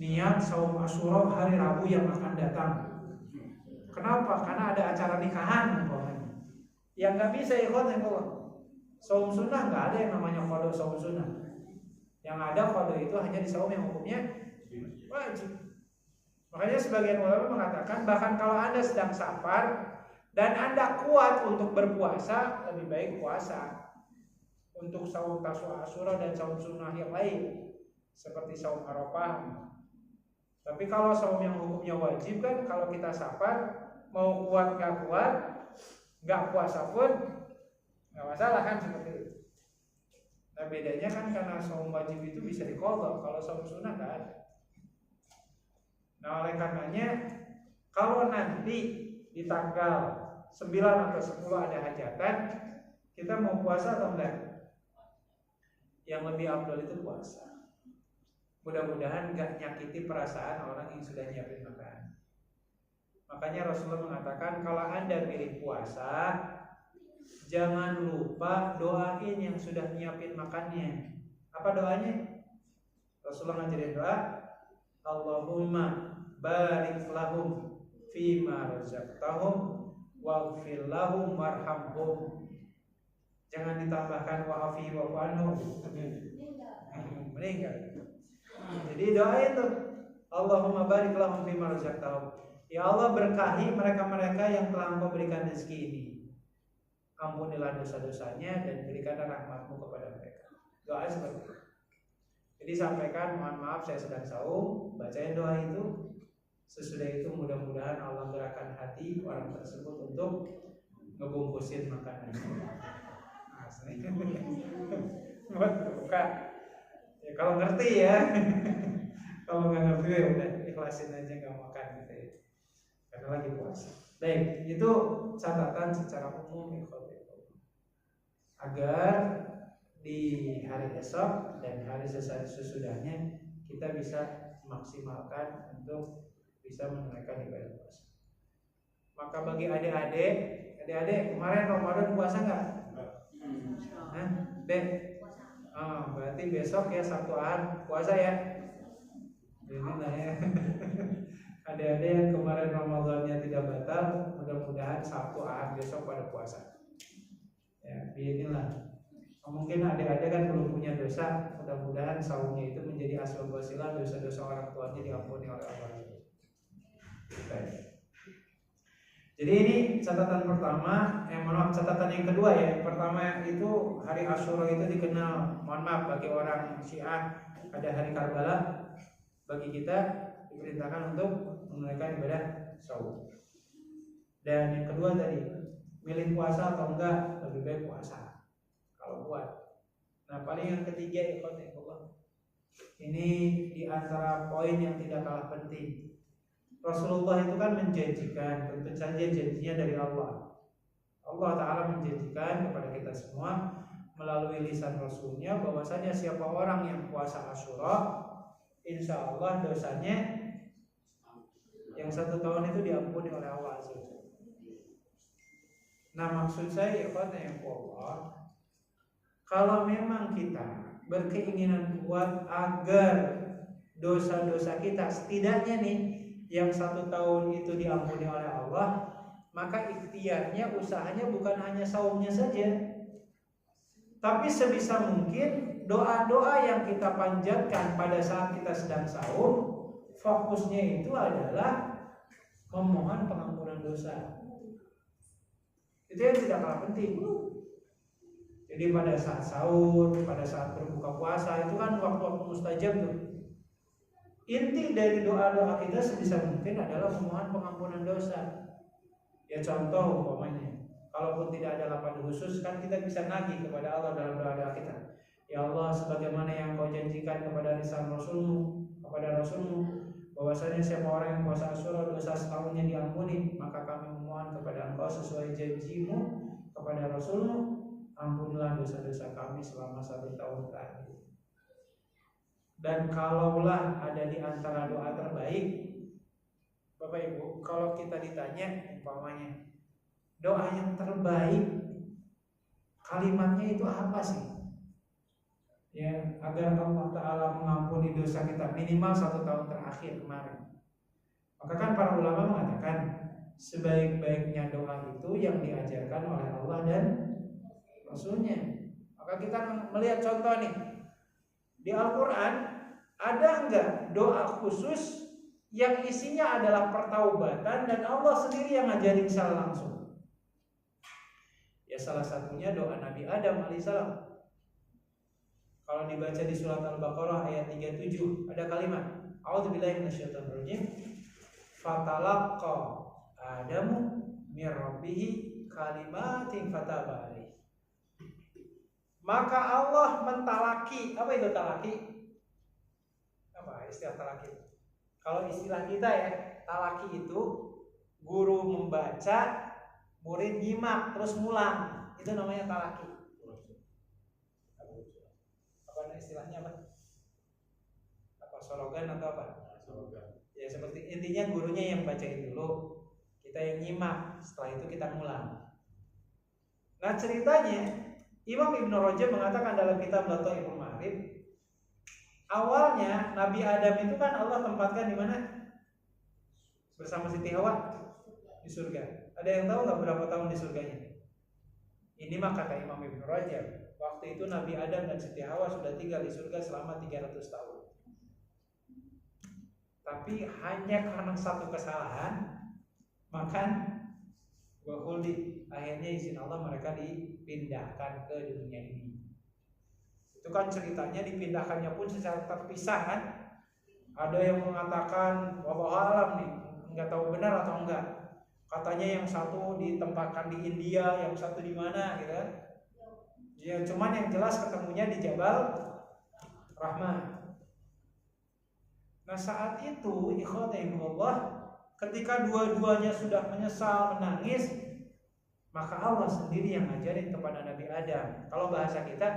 Niat saum Asyura hari Rabu yang akan datang. Kenapa? Karena ada acara nikahan. Yang nggak bisa ikut yang saum sunnah nggak ada yang namanya kodok saum sunnah. Yang ada kodok itu hanya di saum yang hukumnya wajib. Makanya sebagian ulama mengatakan bahkan kalau Anda sedang safar dan Anda kuat untuk berpuasa, lebih baik puasa. Untuk saum Tasu'a Asyura dan saum sunnah yang lain seperti saum Arafah. Tapi kalau saum yang hukumnya wajib kan, kalau kita safar mau kuat nggak puasa pun nggak masalah kan seperti itu. Nah bedanya kan karena saum wajib itu bisa diqadha, kalau saum sunnah nggak ada. Nah oleh karenanya kalau nanti di tanggal 9 atau 10 ada hajatan, kita mau puasa atau enggak? Yang lebih afdal itu puasa. Mudah-mudahan enggak nyakiti perasaan orang yang sudah nyiapin makan. Makanya Rasulullah mengatakan kalau Anda milih puasa, jangan lupa doain yang sudah nyiapin makannya. Apa doanya? Rasulullah ngajarin doa, Allahumma barik lahum fima razaqtahum waghfir lahum warhamhum. Jangan ditambahkan wa'afi wa'fu anhum. Meninggal. Jadi doa itu, Allahumma barik lahum fima razaqtahum. Ya Allah berkahi mereka-mereka yang telah Engkau berikan rezeki ini. Ampunilah dosa-dosanya dan berikanlah rahmat-Mu kepada mereka. Doa seperti itu. Jadi sampaikan, mohon maaf saya sedang saum, bacain doa itu. Sesudah itu mudah-mudahan Allah gerakan hati orang tersebut untuk ngebungkusin makanan. Buat buka. Ya kalau ngerti ya. Kalau nggak ngerti ya udah ikhlasin aja nggak makan gitu ya. Karena lagi puasa. Baik, itu catatan secara umum agar di hari esok dan hari sesudahnya kita bisa maksimalkan untuk bisa menunaikan ibadah puasa. Maka bagi adik-adik kemarin Ramadan puasa nggak? Hah? Berarti besok ya Sabtu Ahad puasa ya. Ini lah ya. Adik-adik yang kemarin Ramadannya tidak batal, mudah-mudahan Sabtu Ahad besok pada puasa. Ya, inilah. Mungkin adik-adik kan belum punya dosa, mudah-mudahan saumnya itu menjadi asbab wasilah dosa-dosa orang tuanya diampuni oleh Allah. Baik. Jadi ini catatan pertama, catatan yang kedua ya. Yang pertama itu hari Asyura itu dikenal, mohon maaf bagi orang Syiah ada hari Karbala, bagi kita diperintahkan untuk menunaikan ibadah saum. Dan yang kedua tadi, milih puasa atau enggak, lebih baik puasa kalau kuat. Nah paling yang ketiga ikhwan, ini di antara poin yang tidak kalah penting. Rasulullah itu kan menjanjikan, tentu saja janjinya dari Allah. Allah Ta'ala menjanjikan kepada kita semua melalui lisan Rasulnya bahwasanya siapa orang yang puasa Asyura, insya Allah dosanya yang 1 tahun itu diampuni oleh Allah Azza wa Jalla. Nah, maksud saya Allah, kalau memang kita berkeinginan kuat agar dosa-dosa kita setidaknya nih yang 1 tahun itu diampuni oleh Allah, maka ikhtiarnya, usahanya bukan hanya saumnya saja, tapi sebisa mungkin doa-doa yang kita panjatkan pada saat kita sedang saum, fokusnya itu adalah memohon pengampunan dosa. Itu yang tidak kalah penting. Jadi pada saat sahur, pada saat berbuka puasa, itu kan waktu-waktu mustajab tuh. Inti dari doa-doa kita sebisa mungkin adalah memohon pengampunan dosa. Ya contoh umpamanya, kalaupun tidak ada lapan khusus, kan kita bisa nagih kepada Allah dalam doa-doa kita. Ya Allah, sebagaimana yang Kau janjikan kepada lisan Rasulmu, kepada Rasulmu, bahwasanya siapa orang yang puasa Asyura dosa setahunnya diampuni, maka kami memohon kepada Engkau sesuai janjimu kepada Rasulmu, ampunilah dosa-dosa kami selama 1 tahun terakhir. Dan kalaulah ada di antara doa terbaik, Bapak Ibu, kalau kita ditanya umpamanya doa yang terbaik, kalimatnya itu apa sih? Ya, agar Allah Ta'ala mengampuni dosa kita minimal 1 tahun terakhir kemarin. Maka kan para ulama mengatakan sebaik-baiknya doa itu yang diajarkan oleh Allah dan Rasulnya. Maka kita melihat contoh nih, di Al-Quran ada enggak doa khusus yang isinya adalah pertaubatan dan Allah sendiri yang ngajarin secara langsung? Ya salah satunya doa Nabi Adam alaihissalam. Kalau dibaca di surat Al-Baqarah ayat 37 ada kalimat A'udzubillahi minasyaitonirrajim, fatalaqqa Adamu mir rabbih kalimatin fataba alaihi. Maka Allah mentalaki. Apa itu talaki? Apa istilah talaki? Kalau istilah kita ya, talaki itu guru membaca, murid nyimak terus ngulang, itu namanya talaki. Apa istilahnya apa? Apa slogan atau apa? Slogan. Ya seperti intinya gurunya yang bacain dulu, kita yang nyimak, setelah itu kita ngulang. Nah ceritanya Imam Ibn Rajab mengatakan dalam kitab Lataiful Ma'arif, awalnya Nabi Adam itu kan Allah tempatkan di mana? Bersama Siti Hawa di surga. Ada yang tahu nggak berapa tahun di surganya? Ini mah kata Imam Ibn Rajab, waktu itu Nabi Adam dan Siti Hawa sudah tinggal di surga selama 300 tahun. Tapi hanya karena satu kesalahan, makan buah khuldi, akhirnya izin Allah mereka dipindahkan ke dunia ini. Itu kan ceritanya dipindahkannya pun secara terpisah kan. Ada yang mengatakan wallahu alam nih, nggak tahu benar atau enggak. Katanya yang satu ditempatkan di India, yang satu di mana gitu kan. Ya cuman yang jelas ketemunya di Jabal Rahmah. Nah saat itu ikhwatallah, ketika dua-duanya sudah menyesal, menangis, maka Allah sendiri yang ngajarin kepada Nabi Adam. Kalau bahasa kita,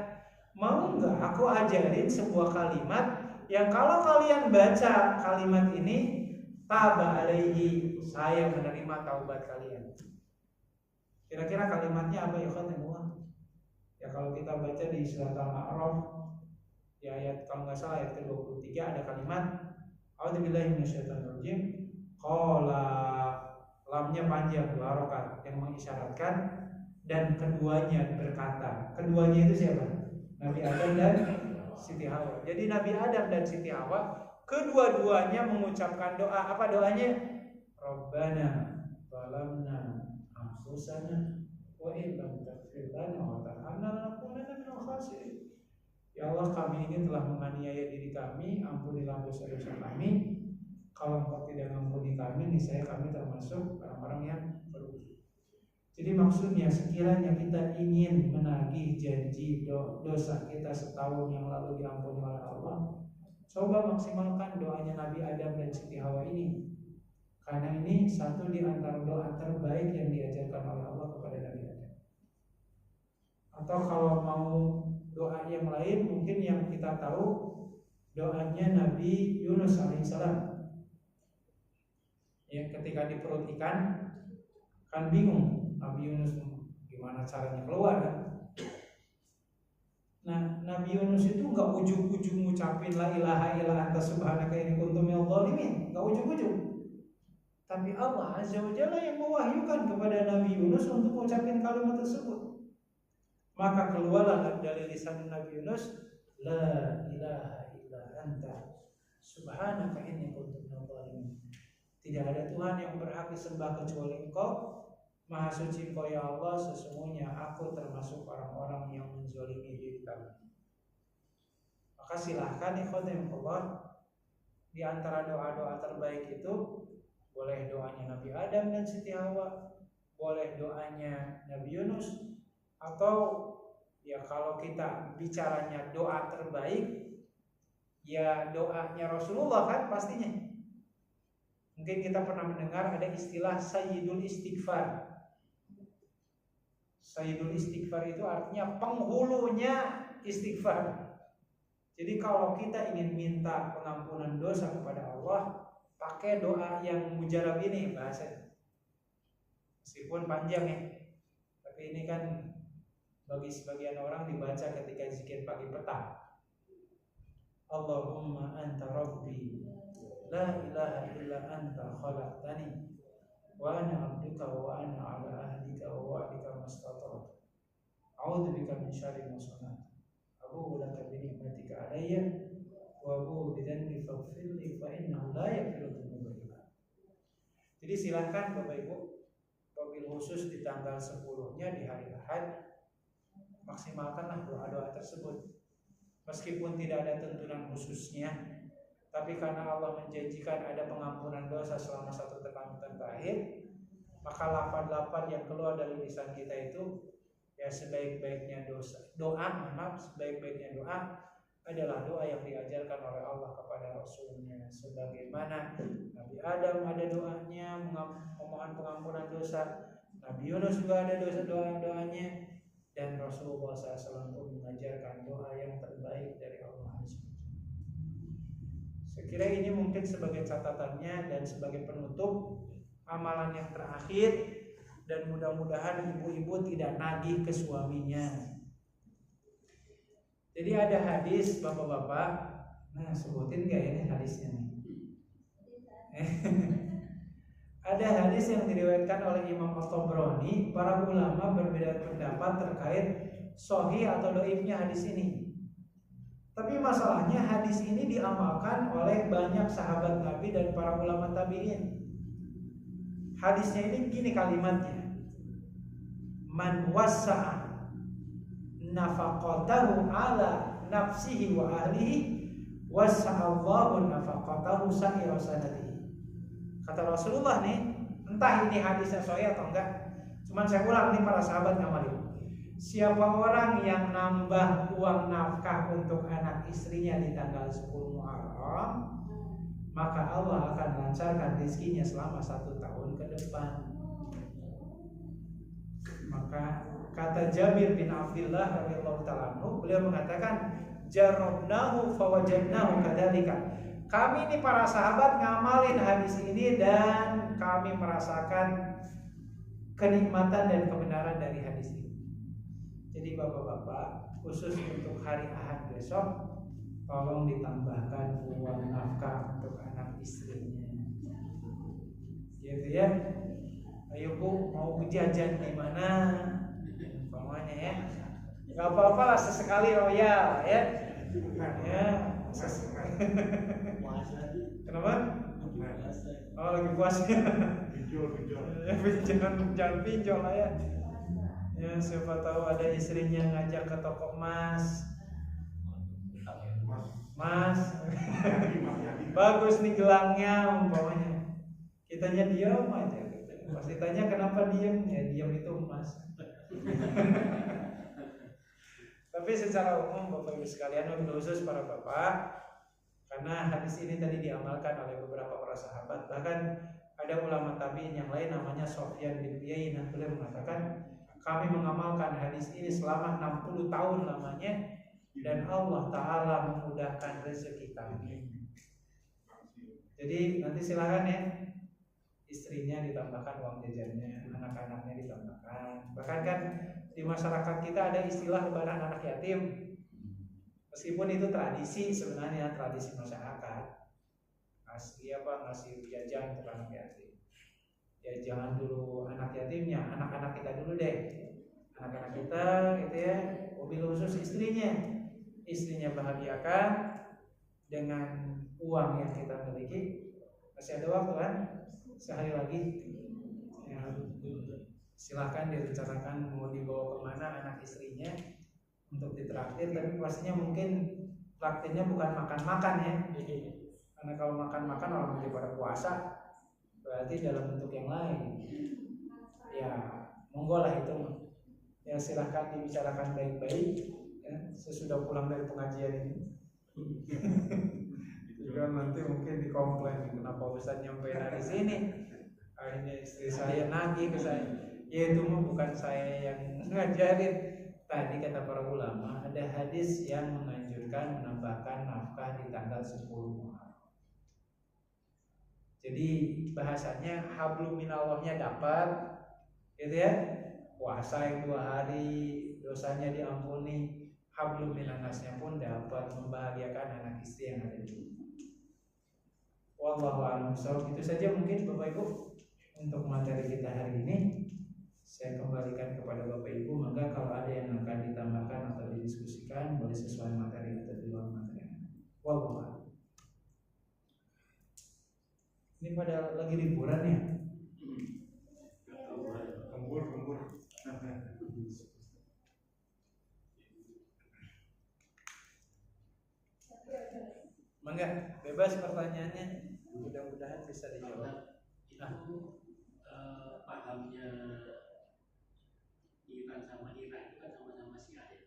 mau nggak aku ajarin sebuah kalimat yang kalau kalian baca kalimat ini, taba alaihi, saya menerima taubat kalian. Kira-kira kalimatnya apa ya ikhwatallah? Ya kalau kita baca di surat Al-A'raf, di ayat kalau nggak salah ayat ke-23 ada kalimat A'udzubillahi minasyaitonirrajim. Qala, lamnya panjang 2 harokat yang mengisyaratkan, dan keduanya berkata. Keduanya itu siapa? Nabi Adam dan Siti Hawa. Jadi Nabi Adam dan Siti Hawa kedua-duanya mengucapkan doa. Apa doanya? Rabbana zalamna anfusana wa in lam taghfir lana wa tarhamna lanakunanna minal khasirin. Ya Allah, kami ini telah menganiaya diri kami, ampunilah dosa-dosa kami. Kalau Engkau tidak mengampuni kami, niscaya kami termasuk orang-orang yang merugi. Jadi maksudnya sekiranya kita ingin menagih janji dosa kita setahun yang lalu diampuni oleh Allah, coba maksimalkan doanya Nabi Adam dan Siti Hawa ini. Karena ini satu di antara doa terbaik yang diajarkan oleh Allah kepada Nabi Adam. Atau kalau mau doa yang lain, mungkin yang kita tahu doanya Nabi Yunus alaihissalam. Ya, ketika di perut ikan kan bingung Nabi Yunus gimana caranya keluar kan? Nah, Nabi Yunus itu nggak ujug-ujug ngucapin la ilaha illa anta subhanaka inni kuntu minadh dhalimin, nggak ujug-ujug. Tapi Allah Azza wa Jalla yang mewahyukan kepada Nabi Yunus untuk mengucapkan kalimat tersebut. Maka keluarlah dari lisan Nabi Yunus, la ilaha illa anta subhanaka inni kuntu minadh dhalimin. Tidak ada Tuhan yang berhak disembah kecuali Engkau. Maha suci Engkau ya Allah, sesungguhnya aku termasuk orang-orang yang menzalimi diri kami. Maka silahkan ikhwan Allah, di antara doa-doa terbaik itu boleh doanya Nabi Adam dan Siti Hawa, boleh doanya Nabi Yunus, atau ya kalau kita bicaranya doa terbaik, ya doanya Rasulullah kan pastinya. Mungkin kita pernah mendengar ada istilah Sayyidul Istighfar. Sayyidul Istighfar itu artinya penghulunya istighfar. Jadi kalau kita ingin minta pengampunan dosa kepada Allah, pakai doa yang mujarab ini bahasanya. Meskipun panjang ya, tapi ini kan bagi sebagian orang dibaca ketika zikir pagi petang. Allahumma anta rabbi la ilaha illa anta khalaqtani wa ana abduka wa ana ala ahdika wa wa'dika mastata'tu a'udzu bika min syarri ma sana'tu abu'u laka bi ni'matika 'alayya wa abu'u bi dhanbi faghfirli fa innahu la yaghfiru dzunuba illa anta. Jadi silakan Bapak Ibu, wabil khusus di tanggal 10-nya di hari Ahad, maksimalkanlah doa-doa tersebut. Meskipun tidak ada tuntunan khususnya, tapi karena Allah menjanjikan ada pengampunan dosa selama 1 tahun terakhir, maka lafaz-lafaz yang keluar dari lisan kita itu ya sebaik-baiknya sebaik-baiknya doa adalah doa yang diajarkan oleh Allah kepada Rasulnya. Sebagaimana Nabi Adam ada doanya memohon pengampunan dosa, Nabi Yunus juga ada doanya, dan Rasulullah SAW pun mengajarkan doa yang terbaik dari Allah. Saya kira ini mungkin sebagai catatannya dan sebagai penutup amalan yang terakhir, dan mudah-mudahan ibu-ibu tidak nagih ke suaminya. Jadi ada hadis bapak-bapak, nah sebutin gak ini hadisnya nih? Ada hadis yang diriwayatkan oleh Imam At-Tabrani. Para ulama berbeda pendapat terkait sahih atau dhaifnya hadis ini. Tapi masalahnya hadis ini diamalkan oleh banyak sahabat Nabi dan para ulama tabi'in. Hadisnya ini gini kalimatnya: man wassa'a nafaqatahu ala nafsihi wa ahlihi wassa'allahu nafaqatahu sa'ira sanatihi. Kata Rasulullah nih, entah ini hadisnya sahih atau enggak, cuman saya ulang nih para sahabat ngamalin. Siapa orang yang nambah uang nafkah untuk anak istrinya di tanggal 10 Muharram, maka Allah akan lancarkan rezekinya selama 1 tahun ke depan. Maka kata Jabir bin Abdullah radhiyallahu ta'ala anhu, beliau mengatakan jarabnahu fawajadnahu kadzalika. Kami ini para sahabat ngamalin hadis ini dan kami merasakan kenikmatan dan kebenaran dari hadis ini. Jadi bapak-bapak, khusus untuk hari Ahad besok, tolong ditambahkan uang nafkah untuk anak istrinya. Gitu ya. Ayo Bu, mau jajan di mana? Umpamanya ya. Gak apa-apa lah, sesekali royal ya. Ya. Kenapa? Oh, lagi puasa. Jangan pinjol lah ya. Ya, siapa tahu ada istrinya ngajak ke toko emas. Mas, bagus nih gelangnya umpamanya. Kitanya diam aja. Pas ditanya kenapa diam, ya diam itu emas. Tapi secara umum Bapak Ibu sekalian, khusus para bapak, karena hadis ini tadi diamalkan oleh beberapa para sahabat, bahkan ada ulama tabi'in yang lain namanya Sufyan bin Uyainah, beliau mengatakan kami mengamalkan hadis ini selama 60 tahun lamanya dan Allah Ta'ala memudahkan rezeki kami. Jadi nanti silakan ya, istrinya ditambahkan uang jajannya, anak-anaknya ditambahkan. Bahkan kan di masyarakat kita ada istilah lebaran anak yatim. Meskipun itu tradisi, sebenarnya tradisi masyarakat. Ngasih jajan untuk anak yatim. Ya jangan dulu anak yatimnya, anak-anak kita dulu deh. Anak-anak kita gitu ya, mobil khusus istrinya bahagiakan dengan uang yang kita miliki. Masih ada waktu kan? Sehari lagi ya, silahkan direncanakan mau dibawa kemana anak istrinya untuk ditraktir, tapi pastinya mungkin traktirnya bukan makan-makan ya, karena kalau makan-makan orang lagi pada puasa berarti dalam bentuk yang lain ya, monggo lah itu ya, silahkan dibicarakan baik-baik ya, sesudah pulang dari pengajian ini. Juga nanti mungkin dikomplain kenapa Ustaz nyampe di sini, akhirnya istri saya nagih ke saya. Ya itu mah bukan saya yang ngajarin. Tadi kata para ulama ada hadis yang menganjurkan menambahkan nafkah di tanggal 10 Muharram. Jadi bahasanya hablum minallahnya dapat, gitu ya. Puasa yang 2 hari dosanya diampuni, hablum minannasnya pun dapat, membahagiakan anak istri yang ada di rumah. Wallahu a'lam bishawab. Itu saja mungkin Bapak Ibu untuk materi kita hari ini. Saya kembalikan kepada Bapak Ibu, maka kalau ada yang akan ditambahkan atau didiskusikan boleh sesuai materi atau di luar materi. Wallahu a'lam. Ini pada lagi liburan ya? Lembur. Mangga, bebas pertanyaannya. Mudah-mudahan bisa dijawab. Itu pahamnya Iran sama Irak itu kan sama-sama Syiah ya.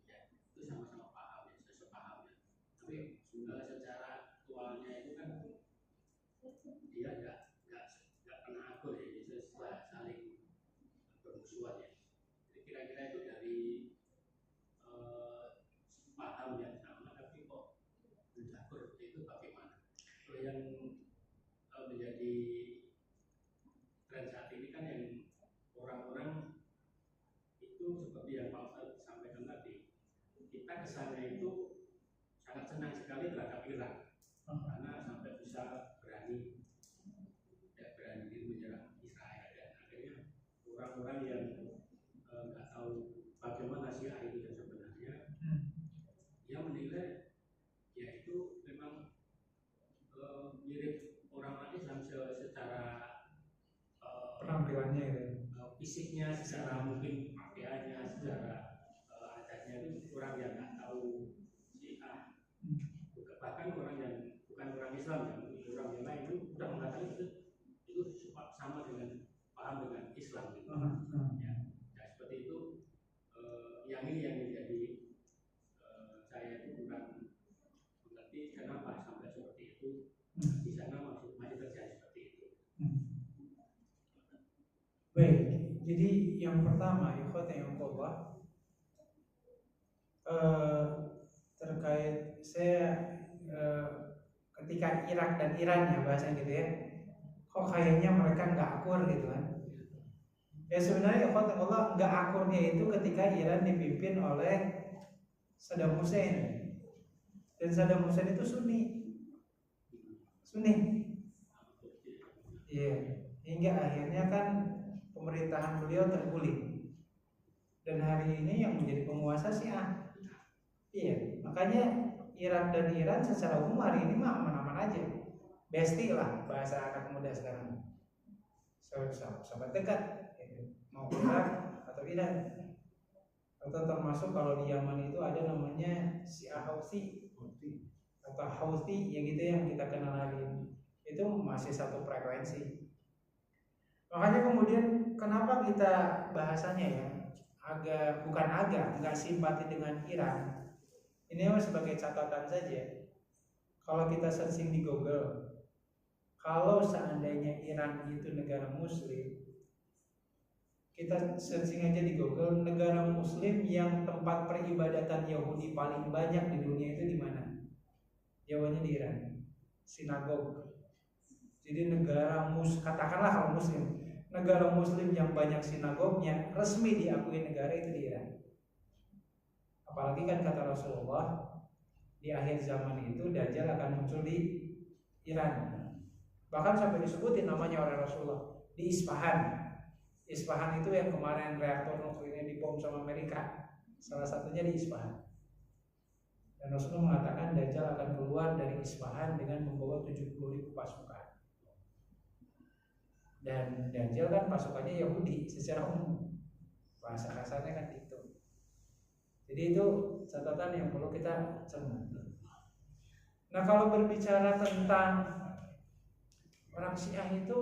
Ya, itu sama-sama paham ya, sepaham ya. Tapi secara aktualnya itu kan dia nggak pernah akur ya, jadi saling bermusuhan ya. Jadi kira-kira itu dari paham yang sama tapi kok akur itu bagaimana? Kalau yang menjadi tren saat ini kan yang orang-orang itu seperti yang Pak Ustadz sampaikan tadi, kita kesannya itu sangat senang sekali terhadap Irak karena sampai bisa berani menyerang Israel, dan akhirnya orang-orang yang nggak tahu bagaimana Syiah itu yang sebenarnya, dia menilai ya itu memang mirip orang-orang Islam secara penampilannya itu, fisiknya, secara mungkin pakaiannya, secara adatnya itu orang yang nggak tahu Syiah, bahkan orang yang bukan orang Islam ya, orang yang lain itu sudah mengatakan itu sama dengan paham dengan Islam gitu. Ya, nah, seperti itu. Yang ini yang menjadi saya itu kurang mengerti kenapa sampai seperti itu. Di sana masih terjadi seperti itu. Baik, jadi yang pertama ikhwatiyanillah, terkait saya ketika Irak dan Iran ya bahasa gitu ya, kok kayaknya mereka nggak akur gitu kan. Ya sebenarnya ikhwatiyanillah nggak akurnya itu ketika Iran dipimpin oleh Saddam Hussein, dan Saddam Hussein itu Sunni. Iya, hingga akhirnya kan pemerintahan beliau terguling, dan hari ini yang menjadi penguasa Syiah. Iya, makanya Irak dan Iran secara umum hari ini mah aman-aman aja, bestie lah bahasa anak muda sekarang, sahabat dekat, mau Irak atau Iran, atau termasuk kalau di Yaman itu ada namanya Syiah Houthi atau Houthi ya gitu yang kita kenal hari ini, itu masih satu frekuensi. Makanya kemudian kenapa kita bahasanya ya nggak simpati dengan Iran. Ini sebagai catatan saja. Kalau kita searching di Google, kalau seandainya Iran itu negara Muslim, kita searching aja di Google, negara Muslim yang tempat peribadatan Yahudi paling banyak di dunia itu di mana? Jawabannya di Iran, sinagog. Di Jadi katakanlah kalau muslim, negara muslim yang banyak sinagognya resmi diakui negara itu di Iran. Apalagi kan kata Rasulullah, di akhir zaman itu Dajjal akan muncul di Iran. Bahkan sampai disebutin namanya oleh Rasulullah di Isfahan. Isfahan itu yang kemarin reaktor nuklirnya dibom sama Amerika. Salah satunya di Isfahan. Dan Rasulullah mengatakan Dajjal akan keluar dari Isfahan dengan membawa 70.000 pasukan. Dan Dajjal kan pasukannya Yahudi secara umum. Bahasa kasarnya kan itu. Jadi itu catatan yang perlu kita cermati. Nah, kalau berbicara tentang orang Syiah itu,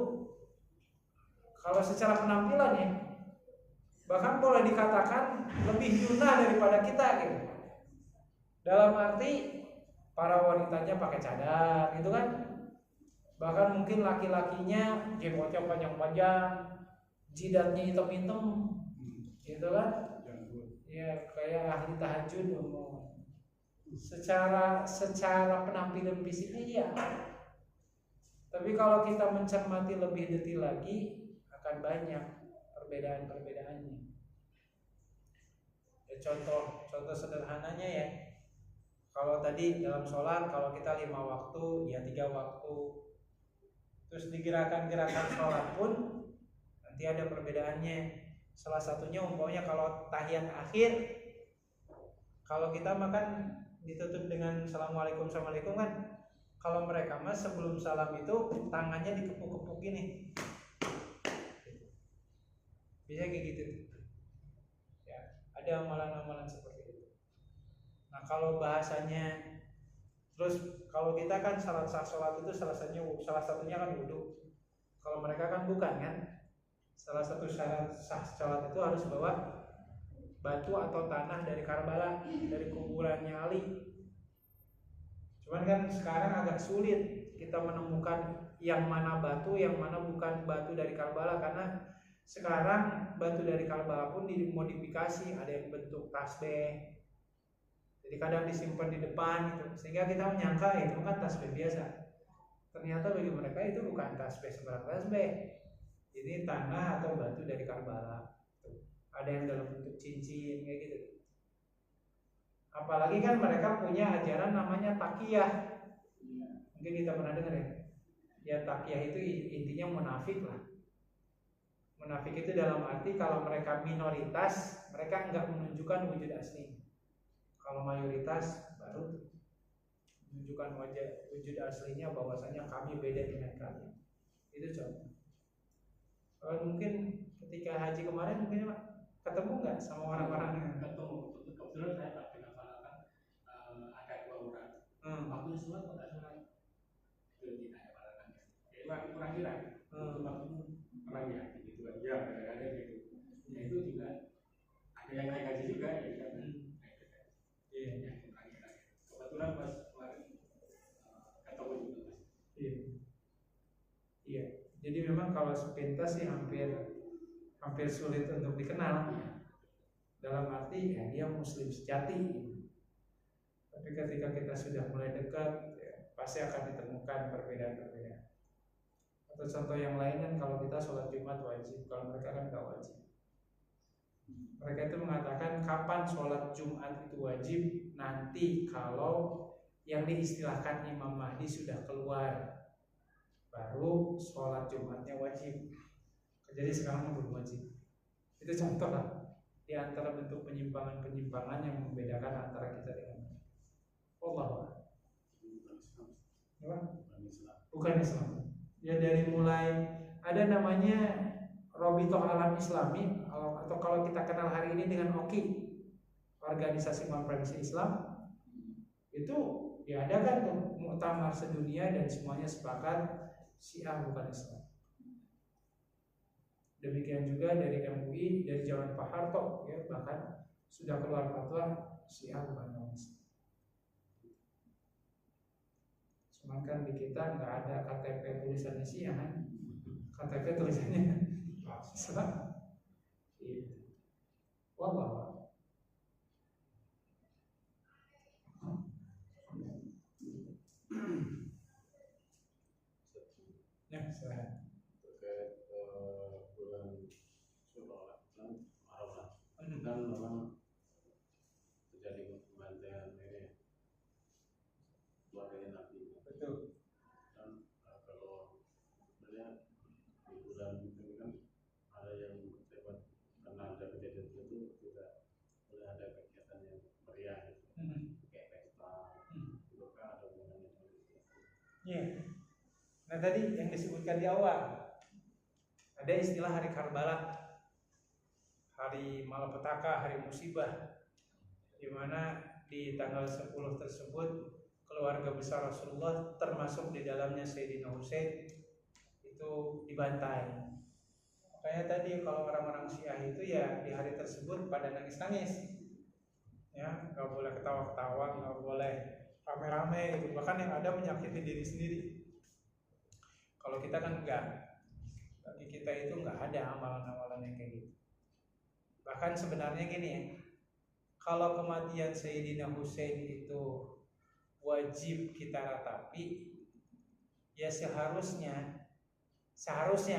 kalau secara penampilan ya, bahkan boleh dikatakan lebih yuna daripada kita gitu. Dalam arti para wanitanya pakai cadar gitu kan. Bahkan mungkin laki-lakinya jenggotnya panjang-panjang, jidatnya hitam-hitam gitu kan. Ya kayak ahli tahajud ngomong. Secara penampilan fisiknya ya. Tapi kalau kita mencermati lebih detail lagi akan banyak perbedaan-perbedaannya. Ya, contoh sederhananya ya. Kalau tadi dalam sholat, kalau kita 5 waktu, ya 3 waktu. Terus di gerakan-gerakan sholat pun nanti ada perbedaannya. Salah satunya umpamanya kalau tahiyat akhir, kalau kita makan ditutup dengan assalamualaikum kan. Kalau mereka mas sebelum salam itu tangannya dikepuk-kepuk gini. Bisa kayak gitu. Ya, ada amalan-amalan seperti itu. Nah, kalau bahasanya terus kalau kita kan syarat sah sholat itu salah satunya kan wudhu. Kalau mereka kan bukan kan. Salah satu syarat sah sholat itu harus bawa batu atau tanah dari Karbala, dari kuburannya Ali. Cuman kan sekarang agak sulit kita menemukan yang mana batu, yang mana bukan batu dari Karbala, karena sekarang batu dari Karbala pun dimodifikasi, ada yang bentuk tasbih. Jadi kadang disimpan di depan gitu, sehingga kita menyangka itu kan tasbih biasa. Ternyata bagi mereka itu bukan tasbih sembarang tasbih. Ini tanah atau batu dari Karbala. Ada yang dalam bentuk cincin kayak gitu. Apalagi kan mereka punya ajaran namanya taqiyah. Mungkin kita pernah dengar ya. Ya taqiyah itu intinya munafik lah. Munafik itu dalam arti kalau mereka minoritas, mereka enggak menunjukkan wujud asli. Kalau mayoritas baru menunjukkan wujud aslinya bahwasanya kami beda dengan kalian. Itu contoh. Kalau mungkin ketika haji kemarin mungkin ketemu nggak sama orang-orang? Ketemu. Kebetulan saya tak ada 2 orang. Waktu sholat kok nggak sholat? Itu tidak ada orang. Orang Iran. Orang ya gitu kan. Ya ada gitu. Ya itu juga ada yang naik haji juga ya kan. Iya. Kebetulan pas kemarin ketemu juga mas. Iya. Jadi memang kalau sepintas sih hampir sulit untuk dikenal. Dalam arti ya dia muslim sejati. Tapi ketika kita sudah mulai dekat, ya, pasti akan ditemukan perbedaan-perbedaan. Atau contoh yang lain kan kalau kita sholat Jumat wajib, kalau mereka kan nggak wajib. Mereka itu mengatakan kapan sholat Jumat itu wajib nanti kalau yang diistilahkan Imam Mahdi sudah keluar, baru sholat Jumatnya wajib. Jadi sekarang belum wajib. Itu contoh lah di antara bentuk penyimpangan-penyimpangan yang membedakan antara kita dengan Allah. Bukan Islam. Ya dari mulai ada namanya Robitoh Alam Islami, atau kalau kita kenal hari ini dengan OKI, Organisasi Konferensi Islam, itu diadakan tuh muktamar sedunia dan semuanya sepakat Syiah bukan Islam. Demikian juga dari MUI, dari zaman Pak Harto, ya, bahkan sudah keluar fatwa Syiah bukan Islam. Cuman kan di kita nggak ada KTP tulisannya Syiah kan? KTP tulisannya Islam. Wallah. Ya. terkait bulan Syawal kan Arafah kan memang terjadi kematian ini keluarga Nabi. Betul. Dan kalau sebenarnya di bulan ini kan ada yang lewat karena ada kejadian itu tidak boleh ada kegiatan yang meriah gitu. Kayak pesta, itu kan ada hubungannya dengan itu. Iya. Nah tadi yang disebutkan di awal ada istilah hari Karbala, hari malapetaka, hari musibah, di mana di tanggal 10 tersebut keluarga besar Rasulullah termasuk di dalamnya Sayyidina Husain itu dibantai. Makanya tadi kalau orang-orang Syiah itu ya di hari tersebut pada nangis-nangis, ya nggak boleh ketawa-ketawa, nggak boleh rame-rame, gitu. Bahkan yang ada menyakiti diri sendiri. Kalau kita kan enggak, bagi kita itu nggak ada amalan-amalan yang kayak gitu. Bahkan sebenarnya gini ya, kalau kematian Sayyidina Husain itu wajib kita ratapi, ya seharusnya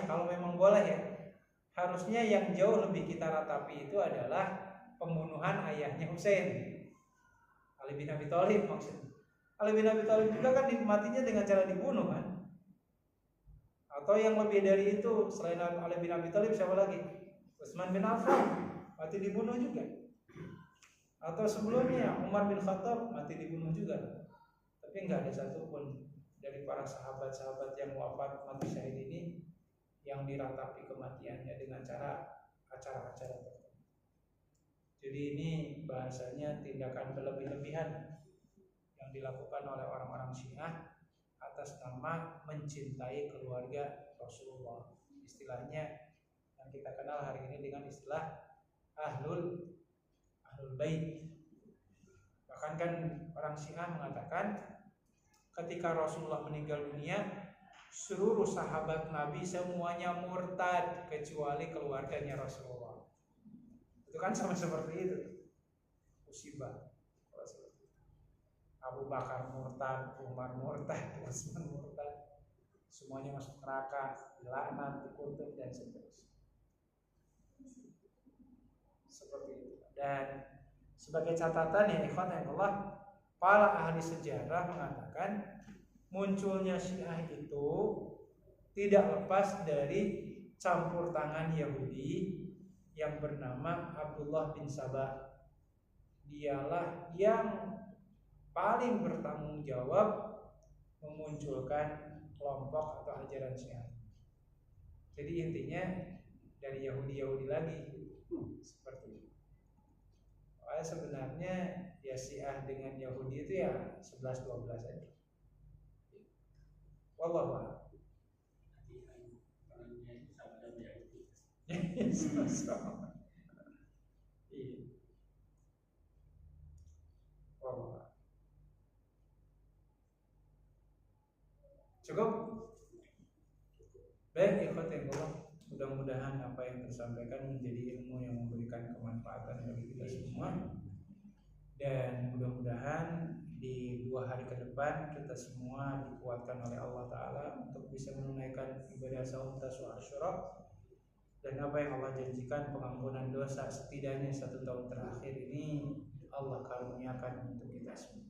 kalau memang boleh ya, harusnya yang jauh lebih kita ratapi itu adalah pembunuhan ayahnya Husain, Ali bin Abi Thalib maksudnya. Ali bin Abi Thalib juga kan matinya dengan cara dibunuh kan? Atau yang lebih dari itu, selain Ali bin Abi Thalib siapa lagi? Utsman bin Affan mati dibunuh juga. Atau sebelumnya Umar bin Khattab mati dibunuh juga. Tapi nggak ada satupun dari para sahabat-sahabat yang wafat mati syahid ini yang diratapi kematiannya dengan cara acara-acara tertentu. Jadi ini bahasanya tindakan berlebih-lebihan yang dilakukan oleh orang-orang Syiah atas nama mencintai keluarga Rasulullah. Istilahnya yang kita kenal hari ini dengan istilah ahlul bait. Bahkan kan orang Syiah mengatakan ketika Rasulullah meninggal dunia, seluruh sahabat Nabi semuanya murtad kecuali keluarganya Rasulullah. Itu kan sama seperti itu. Musibah. Abu Bakar murtad, Umar murtad, Utsman murtad, semuanya masuk neraka, dilaknat, dikutuk dan seterusnya. Seperti itu. Dan sebagai catatan ya ikhwan yang Allah, para ahli sejarah mengatakan munculnya Syiah itu tidak lepas dari campur tangan Yahudi yang bernama Abdullah bin Sabah. Dialah yang paling bertanggung jawab memunculkan kelompok atau ajaran Syiah. Jadi intinya dari Yahudi lagi seperti itu. Sebenarnya ya Syiah dengan Yahudi itu ya 11-12 aja. Wallahu a'lam. Sama-sama. Iya. Wallahu a'lam. Cukup? Baik, ikhwatillah. Mudah-mudahan apa yang tersampaikan menjadi ilmu yang memberikan kemanfaatan bagi kita semua. Dan mudah-mudahan di 2 hari ke depan kita semua dikuatkan oleh Allah Ta'ala untuk bisa menunaikan ibadah saum Tasu'a Asyura. Dan apa yang Allah janjikan pengampunan dosa setidaknya 1 tahun terakhir ini Allah karuniakan untuk kita semua.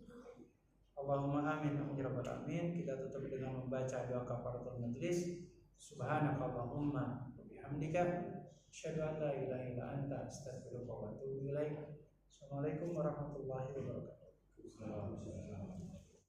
Allahumma amin ya rabbal alamin. Kita tutup dengan membaca doa kafaratul majlis. Subhanakallahumma wa bihamdika asyhadu an la ilaha illa anta astaghfiruka wa atubu ilaik. Assalamualaikum warahmatullahi wabarakatuh.